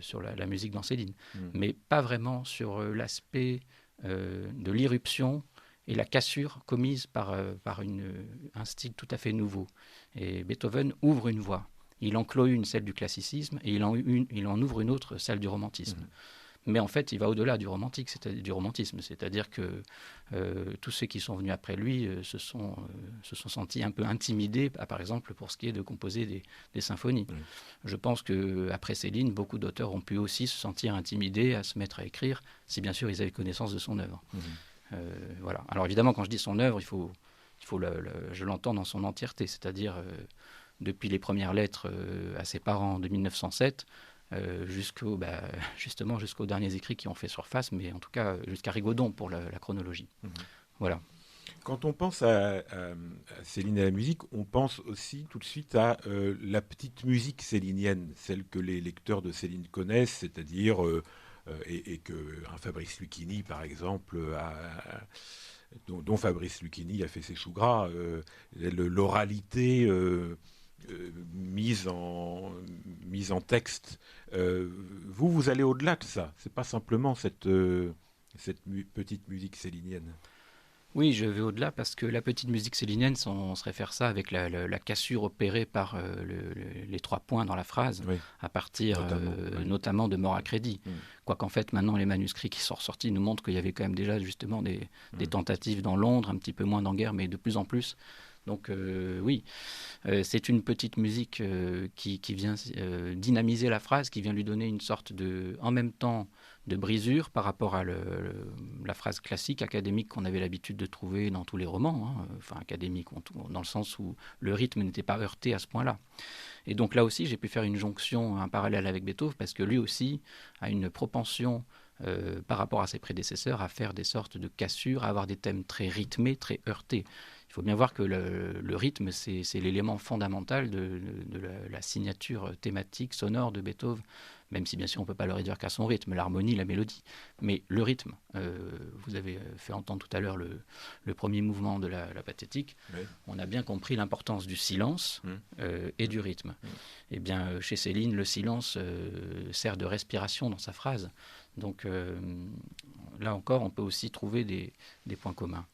[SPEAKER 4] sur la musique dans Céline, mais pas vraiment sur l'aspect de l'irruption et la cassure commise par un style tout à fait nouveau. Et Beethoven ouvre une voie. Il en clôt une, celle du classicisme, et il en ouvre une autre, celle du romantisme. Mais en fait, il va au-delà du romantisme, c'est-à-dire que tous ceux qui sont venus après lui se sont sentis un peu intimidés, par exemple, pour ce qui est de composer des symphonies. Je pense qu'après Céline, beaucoup d'auteurs ont pu aussi se sentir intimidés à se mettre à écrire, si bien sûr ils avaient connaissance de son œuvre. Voilà. Alors évidemment, quand je dis son œuvre, je l'entends dans son entièreté, c'est-à-dire depuis les premières lettres à ses parents de 1907, jusqu'aux derniers écrits qui ont fait surface, mais en tout cas jusqu'à Rigaudon pour la chronologie. Voilà.
[SPEAKER 1] Quand on pense à Céline et à la musique, on pense aussi tout de suite à la petite musique célinienne, celle que les lecteurs de Céline connaissent, c'est-à-dire et que un Fabrice Lucchini, par exemple, dont Fabrice Lucchini a fait ses choux gras, l'oralité mise en texte. Vous allez au-delà de ça. C'est pas simplement cette petite musique célinienne.
[SPEAKER 4] Oui, je vais au-delà parce que la petite musique célinienne, on se réfère ça avec la cassure opérée par les 3 points dans la phrase, à partir notamment de Mort à crédit. Quoiqu'en fait, maintenant, les manuscrits qui sont ressortis nous montrent qu'il y avait quand même déjà justement des tentatives dans Londres, un petit peu moins dans Guerre, mais de plus en plus. Donc oui, c'est une petite musique qui vient dynamiser la phrase, qui vient lui donner une sorte en même temps, de brisure par rapport à la phrase classique, académique qu'on avait l'habitude de trouver dans tous les romans, enfin académique dans le sens où le rythme n'était pas heurté à ce point-là. Et donc là aussi, j'ai pu faire une jonction, un parallèle avec Beethoven, parce que lui aussi a une propension par rapport à ses prédécesseurs à faire des sortes de cassures, à avoir des thèmes très rythmés, très heurtés. Il faut bien voir que le rythme, c'est l'élément fondamental de la signature thématique, sonore de Beethoven, même si bien sûr on ne peut pas le réduire qu'à son rythme, l'harmonie, la mélodie. Mais le rythme, vous avez fait entendre tout à l'heure le premier mouvement de la pathétique, on a bien compris l'importance du silence et du rythme. Et bien chez Céline, le silence sert de respiration dans sa phrase. Donc là encore, on peut aussi trouver des points communs.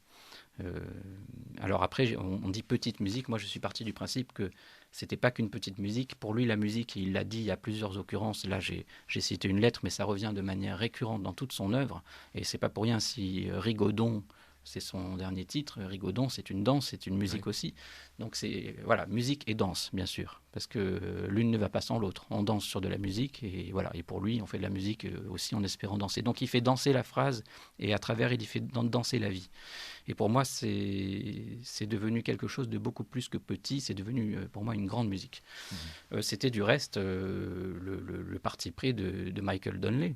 [SPEAKER 4] Alors après, on dit petite musique. Moi, je suis parti du principe que c'était pas qu'une petite musique. Pour lui, la musique, il l'a dit à plusieurs occurrences. Là, j'ai cité une lettre, mais ça revient de manière récurrente dans toute son œuvre. Et c'est pas pour rien si Rigaudon, c'est son dernier titre. Rigaudon, c'est une danse, c'est une musique aussi. Donc c'est voilà, musique et danse, bien sûr, parce que l'une ne va pas sans l'autre. On danse sur de la musique et voilà. Et pour lui, on fait de la musique aussi en espérant danser. Donc il fait danser la phrase et à travers, il fait danser la vie. Et pour moi, c'est devenu quelque chose de beaucoup plus que petit. C'est devenu pour moi une grande musique. C'était du reste le parti pris de Michael Donnelly.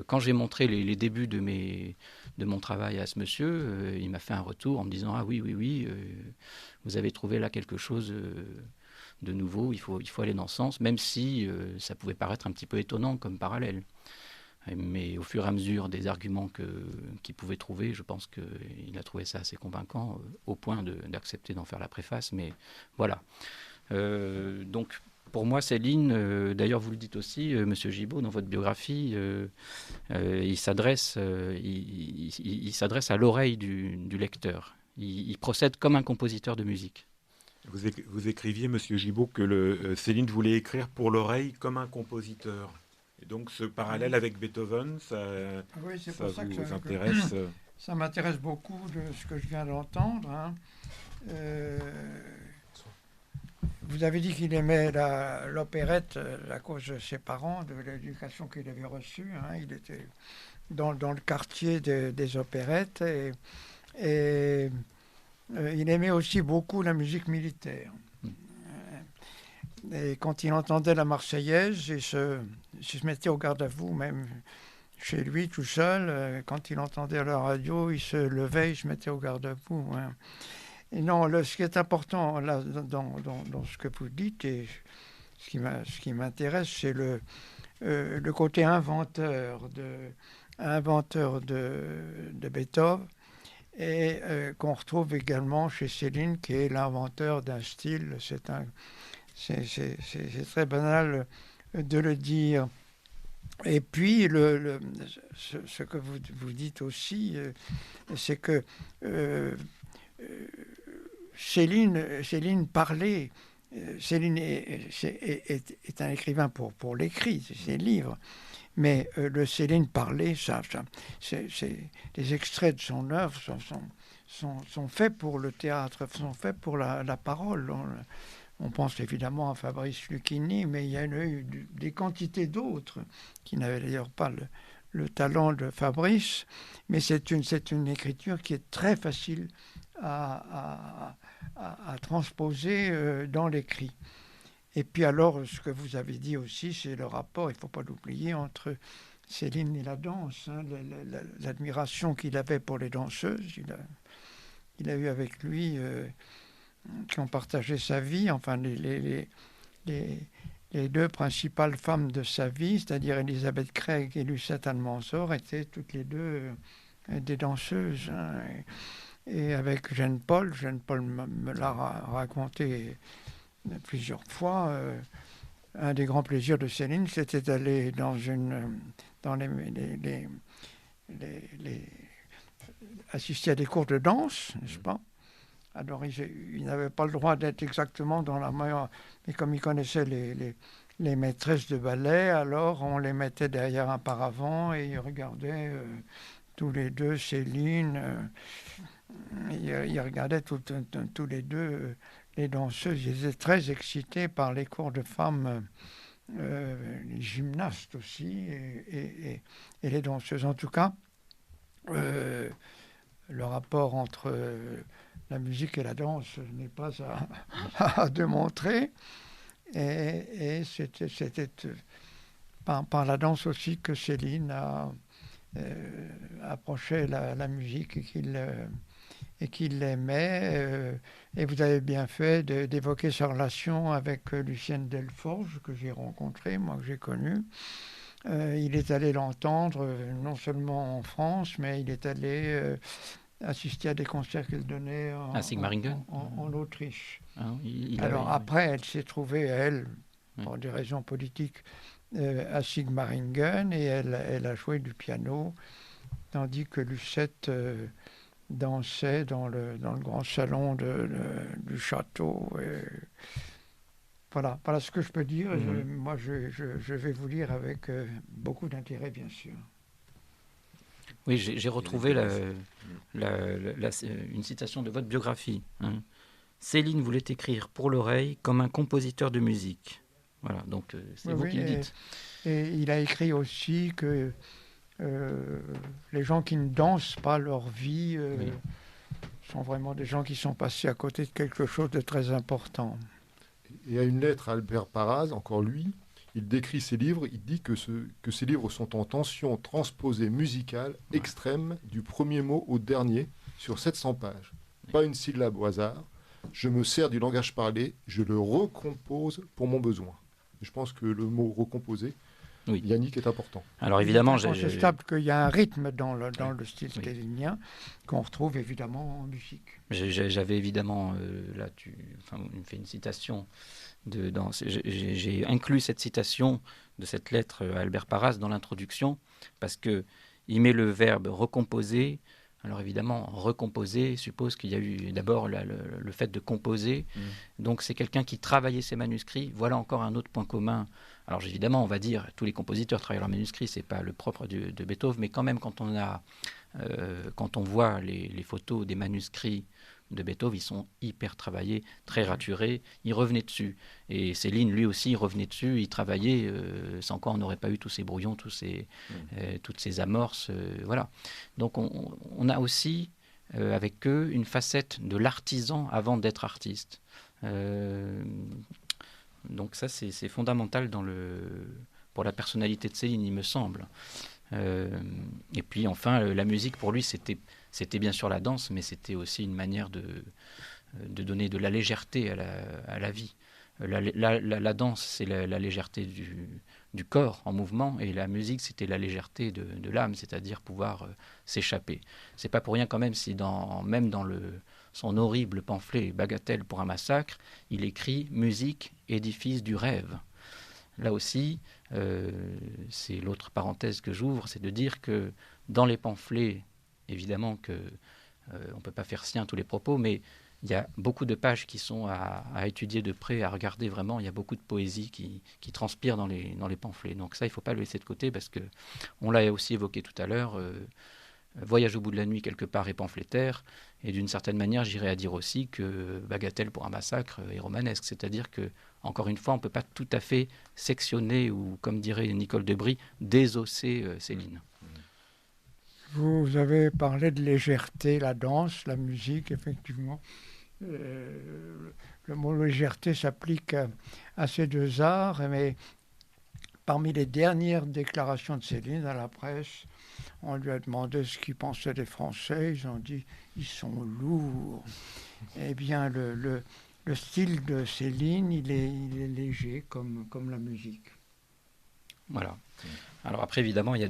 [SPEAKER 4] Quand j'ai montré les débuts de mon travail à ce monsieur, il m'a fait un retour en me disant « Ah oui, vous avez trouvé là quelque chose de nouveau, il faut aller dans ce sens », même si ça pouvait paraître un petit peu étonnant comme parallèle. Mais au fur et à mesure des arguments qu'il pouvait trouver, je pense qu'il a trouvé ça assez convaincant, au point d'accepter d'en faire la préface. Mais voilà. Donc, pour moi, Céline, d'ailleurs vous le dites aussi, Monsieur Gibault, dans votre biographie, il s'adresse à l'oreille du lecteur. Il procède comme un compositeur de musique.
[SPEAKER 1] Vous écriviez, Monsieur Gibault, que Céline voulait écrire pour l'oreille comme un compositeur. Et donc ce parallèle avec Beethoven, ça vous intéresse?
[SPEAKER 2] Ça m'intéresse beaucoup de ce que je viens d'entendre. Hein. Vous avez dit qu'il aimait l'opérette à cause de ses parents, de l'éducation qu'il avait reçue. Hein. Il était dans le quartier des opérettes et il aimait aussi beaucoup la musique militaire. Et quand il entendait la Marseillaise, il se mettait au garde à vous, même chez lui tout seul. Quand il entendait la radio, il se levait, il se mettait au garde à vous. Hein. Et non, ce qui est important là, dans ce que vous dites, et ce qui m'intéresse, c'est le côté inventeur de Beethoven, et qu'on retrouve également chez Céline, qui est l'inventeur d'un style. C'est très banal de le dire. Et puis, ce que vous dites aussi, c'est que Céline parlait. Céline est un écrivain pour l'écrit, c'est ses livres. Mais le Céline parlait, les extraits de son œuvre sont faits pour le théâtre, sont faits pour la parole. On pense évidemment à Fabrice Lucchini, mais il y a eu des quantités d'autres qui n'avaient d'ailleurs pas le talent de Fabrice. Mais c'est une écriture qui est très facile à transposer dans l'écrit. Et puis alors, ce que vous avez dit aussi, c'est le rapport, il ne faut pas l'oublier, entre Céline et la danse. Hein, l'admiration qu'il avait pour les danseuses. Il a eu avec lui... qui ont partagé sa vie, enfin les deux principales femmes de sa vie, c'est-à-dire Elisabeth Craig et Lucette Almanzor, étaient toutes les deux des danseuses. Hein. Et avec Jeanne Paul me l'a raconté plusieurs fois. Un des grands plaisirs de Céline, c'était d'aller assister à des cours de danse, n'est-ce pas? Alors, il n'avait pas le droit d'être exactement dans la meilleure... Mais comme il connaissait les maîtresses de ballet, alors on les mettait derrière un paravent et ils regardaient tous les deux Céline. Ils regardaient tous les deux les danseuses. Ils étaient très excités par les cours de femmes, les gymnastes aussi, et les danseuses. En tout cas, le rapport entre... la musique et la danse n'est pas à démontrer. Et c'était par la danse aussi que Céline a approché la musique et qu'il l'aimait. Et vous avez bien fait d'évoquer sa relation avec Lucienne Delforge, que j'ai rencontrée, moi que j'ai connue. Il est allé l'entendre, non seulement en France, mais il est allé... assister à des concerts qu'elle donnait en Autriche. Alors après, elle s'est trouvée, elle, pour des raisons politiques, à Sigmaringen, et elle a joué du piano, tandis que Lucette dansait dans le grand salon du château. Et voilà ce que je peux dire. Moi, je vais vous lire avec beaucoup d'intérêt, bien sûr.
[SPEAKER 4] Oui, j'ai retrouvé une citation de votre biographie. Hein. Céline voulait écrire pour l'oreille comme un compositeur de musique. Voilà, donc c'est vous qui le dites.
[SPEAKER 2] Et il a écrit aussi que les gens qui ne dansent pas leur vie sont vraiment des gens qui sont passés à côté de quelque chose de très important.
[SPEAKER 3] Et à une lettre à Albert Parras, encore lui, il décrit ses livres, il dit que ces livres sont en tension transposée musicale extrême du premier mot au dernier sur 700 pages. Pas une syllabe au hasard. Je me sers du langage parlé, je le recompose pour mon besoin. Et je pense que le mot recomposer, Yannick, est important.
[SPEAKER 4] Alors évidemment,
[SPEAKER 2] c'est incontestable qu'il y a un rythme dans le style célinien qu'on retrouve évidemment en musique.
[SPEAKER 4] J'avais évidemment, on me fait une citation. J'ai inclus cette citation de cette lettre à Albert Parras dans l'introduction parce qu'il met le verbe recomposer. Alors évidemment, recomposer suppose qu'il y a eu d'abord le fait de composer. Donc c'est quelqu'un qui travaillait ses manuscrits. Voilà encore un autre point commun. Alors évidemment, on va dire tous les compositeurs travaillent leurs manuscrits, c'est pas le propre de Beethoven, mais quand même quand on voit les photos des manuscrits de Beethoven, ils sont hyper travaillés, très raturés. Il revenait dessus. Et Céline, lui aussi, il revenait dessus, il travaillait. Sans quoi on n'aurait pas eu tous ces brouillons, toutes ces amorces. Voilà. Donc on a aussi, avec eux, une facette de l'artisan avant d'être artiste. Donc ça, c'est fondamental pour la personnalité de Céline, il me semble. Et puis enfin, la musique, pour lui, c'était bien sûr la danse, mais c'était aussi une manière de donner de la légèreté à la vie. La danse, c'est la légèreté du corps en mouvement, et la musique, c'était la légèreté de l'âme, c'est-à-dire pouvoir s'échapper. C'est pas pour rien quand même si même dans son horrible pamphlet « Bagatelle pour un massacre », il écrit « Musique, édifice du rêve ». Là aussi, c'est l'autre parenthèse que j'ouvre, c'est de dire que dans les pamphlets, évidemment qu'on ne peut pas faire sien tous les propos, mais il y a beaucoup de pages qui sont à étudier de près, à regarder vraiment. Il y a beaucoup de poésie qui transpire dans les pamphlets. Donc ça, il ne faut pas le laisser de côté parce qu'on l'a aussi évoqué tout à l'heure. Voyage au bout de la nuit, quelque part, est pamphlétaire. Et d'une certaine manière, j'irais à dire aussi que Bagatelle pour un massacre est romanesque. C'est-à-dire que, encore une fois, on ne peut pas tout à fait sectionner ou, comme dirait Nicole Debris, désosser Céline.
[SPEAKER 2] Vous avez parlé de légèreté, la danse, la musique, effectivement. Le mot légèreté s'applique à ces deux arts, mais parmi les dernières déclarations de Céline à la presse, on lui a demandé ce qu'il pensait des Français. Ils ont dit « ils sont lourds ». Eh bien, le style de Céline, il est léger comme la musique.
[SPEAKER 4] Voilà. Alors après, évidemment, il y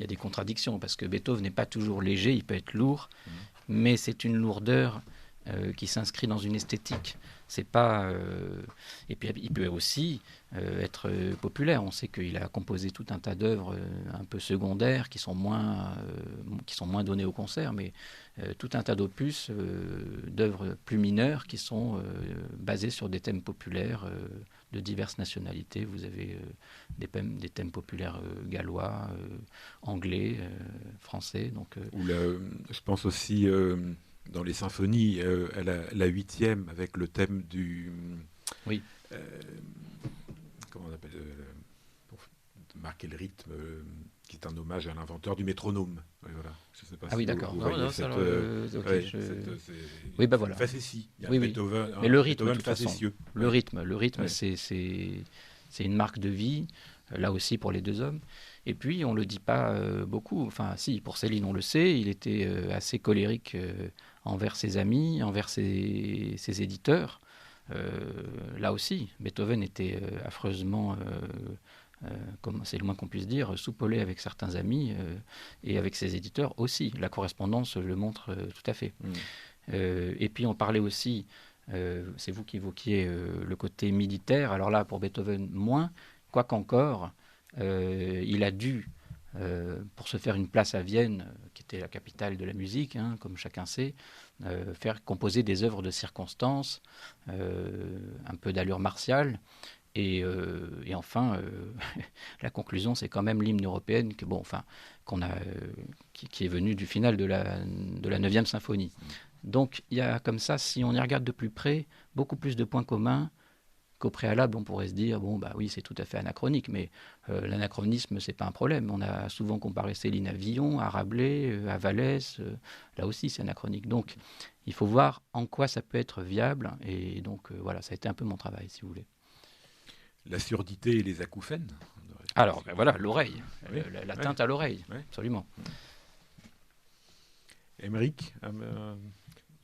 [SPEAKER 4] a des contradictions, parce que Beethoven n'est pas toujours léger, il peut être lourd, mais c'est une lourdeur qui s'inscrit dans une esthétique. C'est pas, et puis il peut aussi être populaire. On sait qu'il a composé tout un tas d'œuvres un peu secondaires qui sont moins données au concert, mais tout un tas d'opus, d'œuvres plus mineures qui sont basées sur des thèmes populaires de diverses nationalités. Vous avez des thèmes populaires gallois, anglais, français. Donc,
[SPEAKER 1] je pense aussi dans les symphonies, la 8e avec le thème du...
[SPEAKER 4] Oui.
[SPEAKER 1] Comment on appelle pour marquer le rythme, qui est un hommage à l'inventeur du métronome. Voilà. Je sais pas
[SPEAKER 4] oui, d'accord.
[SPEAKER 1] Oui,
[SPEAKER 4] ben voilà.
[SPEAKER 1] Facétie.
[SPEAKER 4] Oui.
[SPEAKER 1] Beethoven,
[SPEAKER 4] mais le rythme,
[SPEAKER 1] Beethoven
[SPEAKER 4] de toute façon. Le rythme, c'est une marque de vie, là aussi pour les deux hommes. Et puis, on ne le dit pas beaucoup. Enfin, si, pour Céline, on le sait, il était assez colérique envers ses amis, envers ses éditeurs. Là aussi, Beethoven était affreusement, comme c'est le moins qu'on puisse dire, soupolé avec certains amis et avec ses éditeurs aussi. La correspondance le montre tout à fait. Et puis, on parlait aussi, c'est vous qui évoquiez le côté militaire. Alors là, pour Beethoven, moins, quoiqu'encore, il a dû pour se faire une place à Vienne, qui était la capitale de la musique, hein, comme chacun sait, faire composer des œuvres de circonstance, un peu d'allure martiale. Et enfin, la conclusion, c'est quand même l'hymne européenne qui est venu du final de la 9e symphonie. Donc, il y a comme ça, si on y regarde de plus près, beaucoup plus de points communs qu'au préalable. On pourrait se dire, oui, c'est tout à fait anachronique, mais l'anachronisme, c'est pas un problème. On a souvent comparé Céline à Villon, à Rabelais, à Vallès. Là aussi, c'est anachronique. Donc, il faut voir en quoi ça peut être viable. Et donc, voilà, ça a été un peu mon travail, si vous voulez.
[SPEAKER 1] La surdité et les acouphènes.
[SPEAKER 4] Alors, voilà, l'oreille,
[SPEAKER 1] oui.
[SPEAKER 4] l'atteinte à l'oreille, oui. Absolument.
[SPEAKER 1] Aymeric,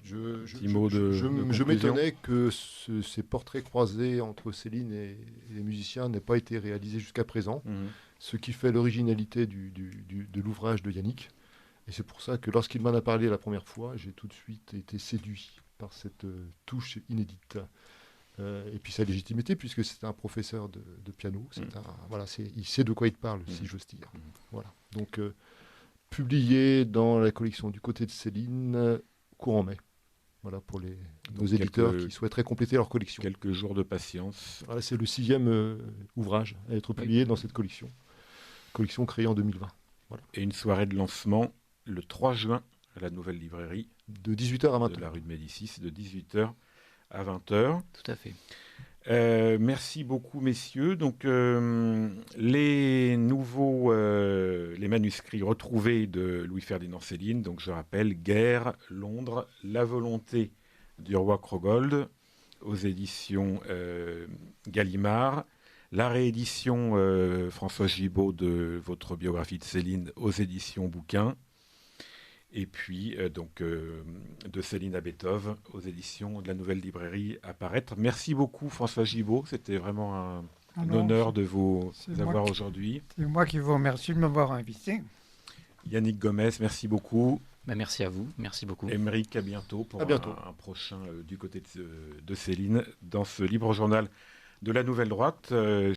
[SPEAKER 3] je m'étonnais que ces portraits croisés entre Céline et les musiciens n'aient pas été réalisés jusqu'à présent, ce qui fait l'originalité de l'ouvrage de Yannick. Et c'est pour ça que lorsqu'il m'en a parlé la première fois, j'ai tout de suite été séduit par cette touche inédite. Et puis sa légitimité, puisque c'est un professeur de piano. Il sait de quoi il parle, si j'ose dire. Voilà. Donc, publié dans la collection du côté de Céline, courant mai. Voilà, pour nos éditeurs qui souhaiteraient compléter leur collection.
[SPEAKER 1] Quelques jours de patience.
[SPEAKER 3] Voilà, c'est le 6e ouvrage à être publié dans cette collection. Collection créée en 2020. Voilà.
[SPEAKER 1] Et une soirée de lancement le 3 juin à la Nouvelle Librairie.
[SPEAKER 3] De 18h à 20h.
[SPEAKER 1] De la rue de Médicis, de 18h à 20h.
[SPEAKER 4] Tout à fait.
[SPEAKER 1] Merci beaucoup, messieurs. Donc, les manuscrits retrouvés de Louis-Ferdinand Céline, donc je rappelle, Guerre, Londres, La volonté du roi Krogold, aux éditions Gallimard, la réédition François Gibault de votre biographie de Céline aux éditions Bouquin, et puis de Céline à Beethoven aux éditions de la Nouvelle Librairie à paraître. Merci beaucoup François Gibault, c'était vraiment un honneur de vous avoir aujourd'hui.
[SPEAKER 2] C'est moi qui vous remercie de m'avoir invité.
[SPEAKER 1] Yannick Gomez, merci beaucoup.
[SPEAKER 4] Merci à vous, merci beaucoup.
[SPEAKER 1] Aymeric, à bientôt pour un prochain du côté de Céline dans ce libre journal de la Nouvelle Droite.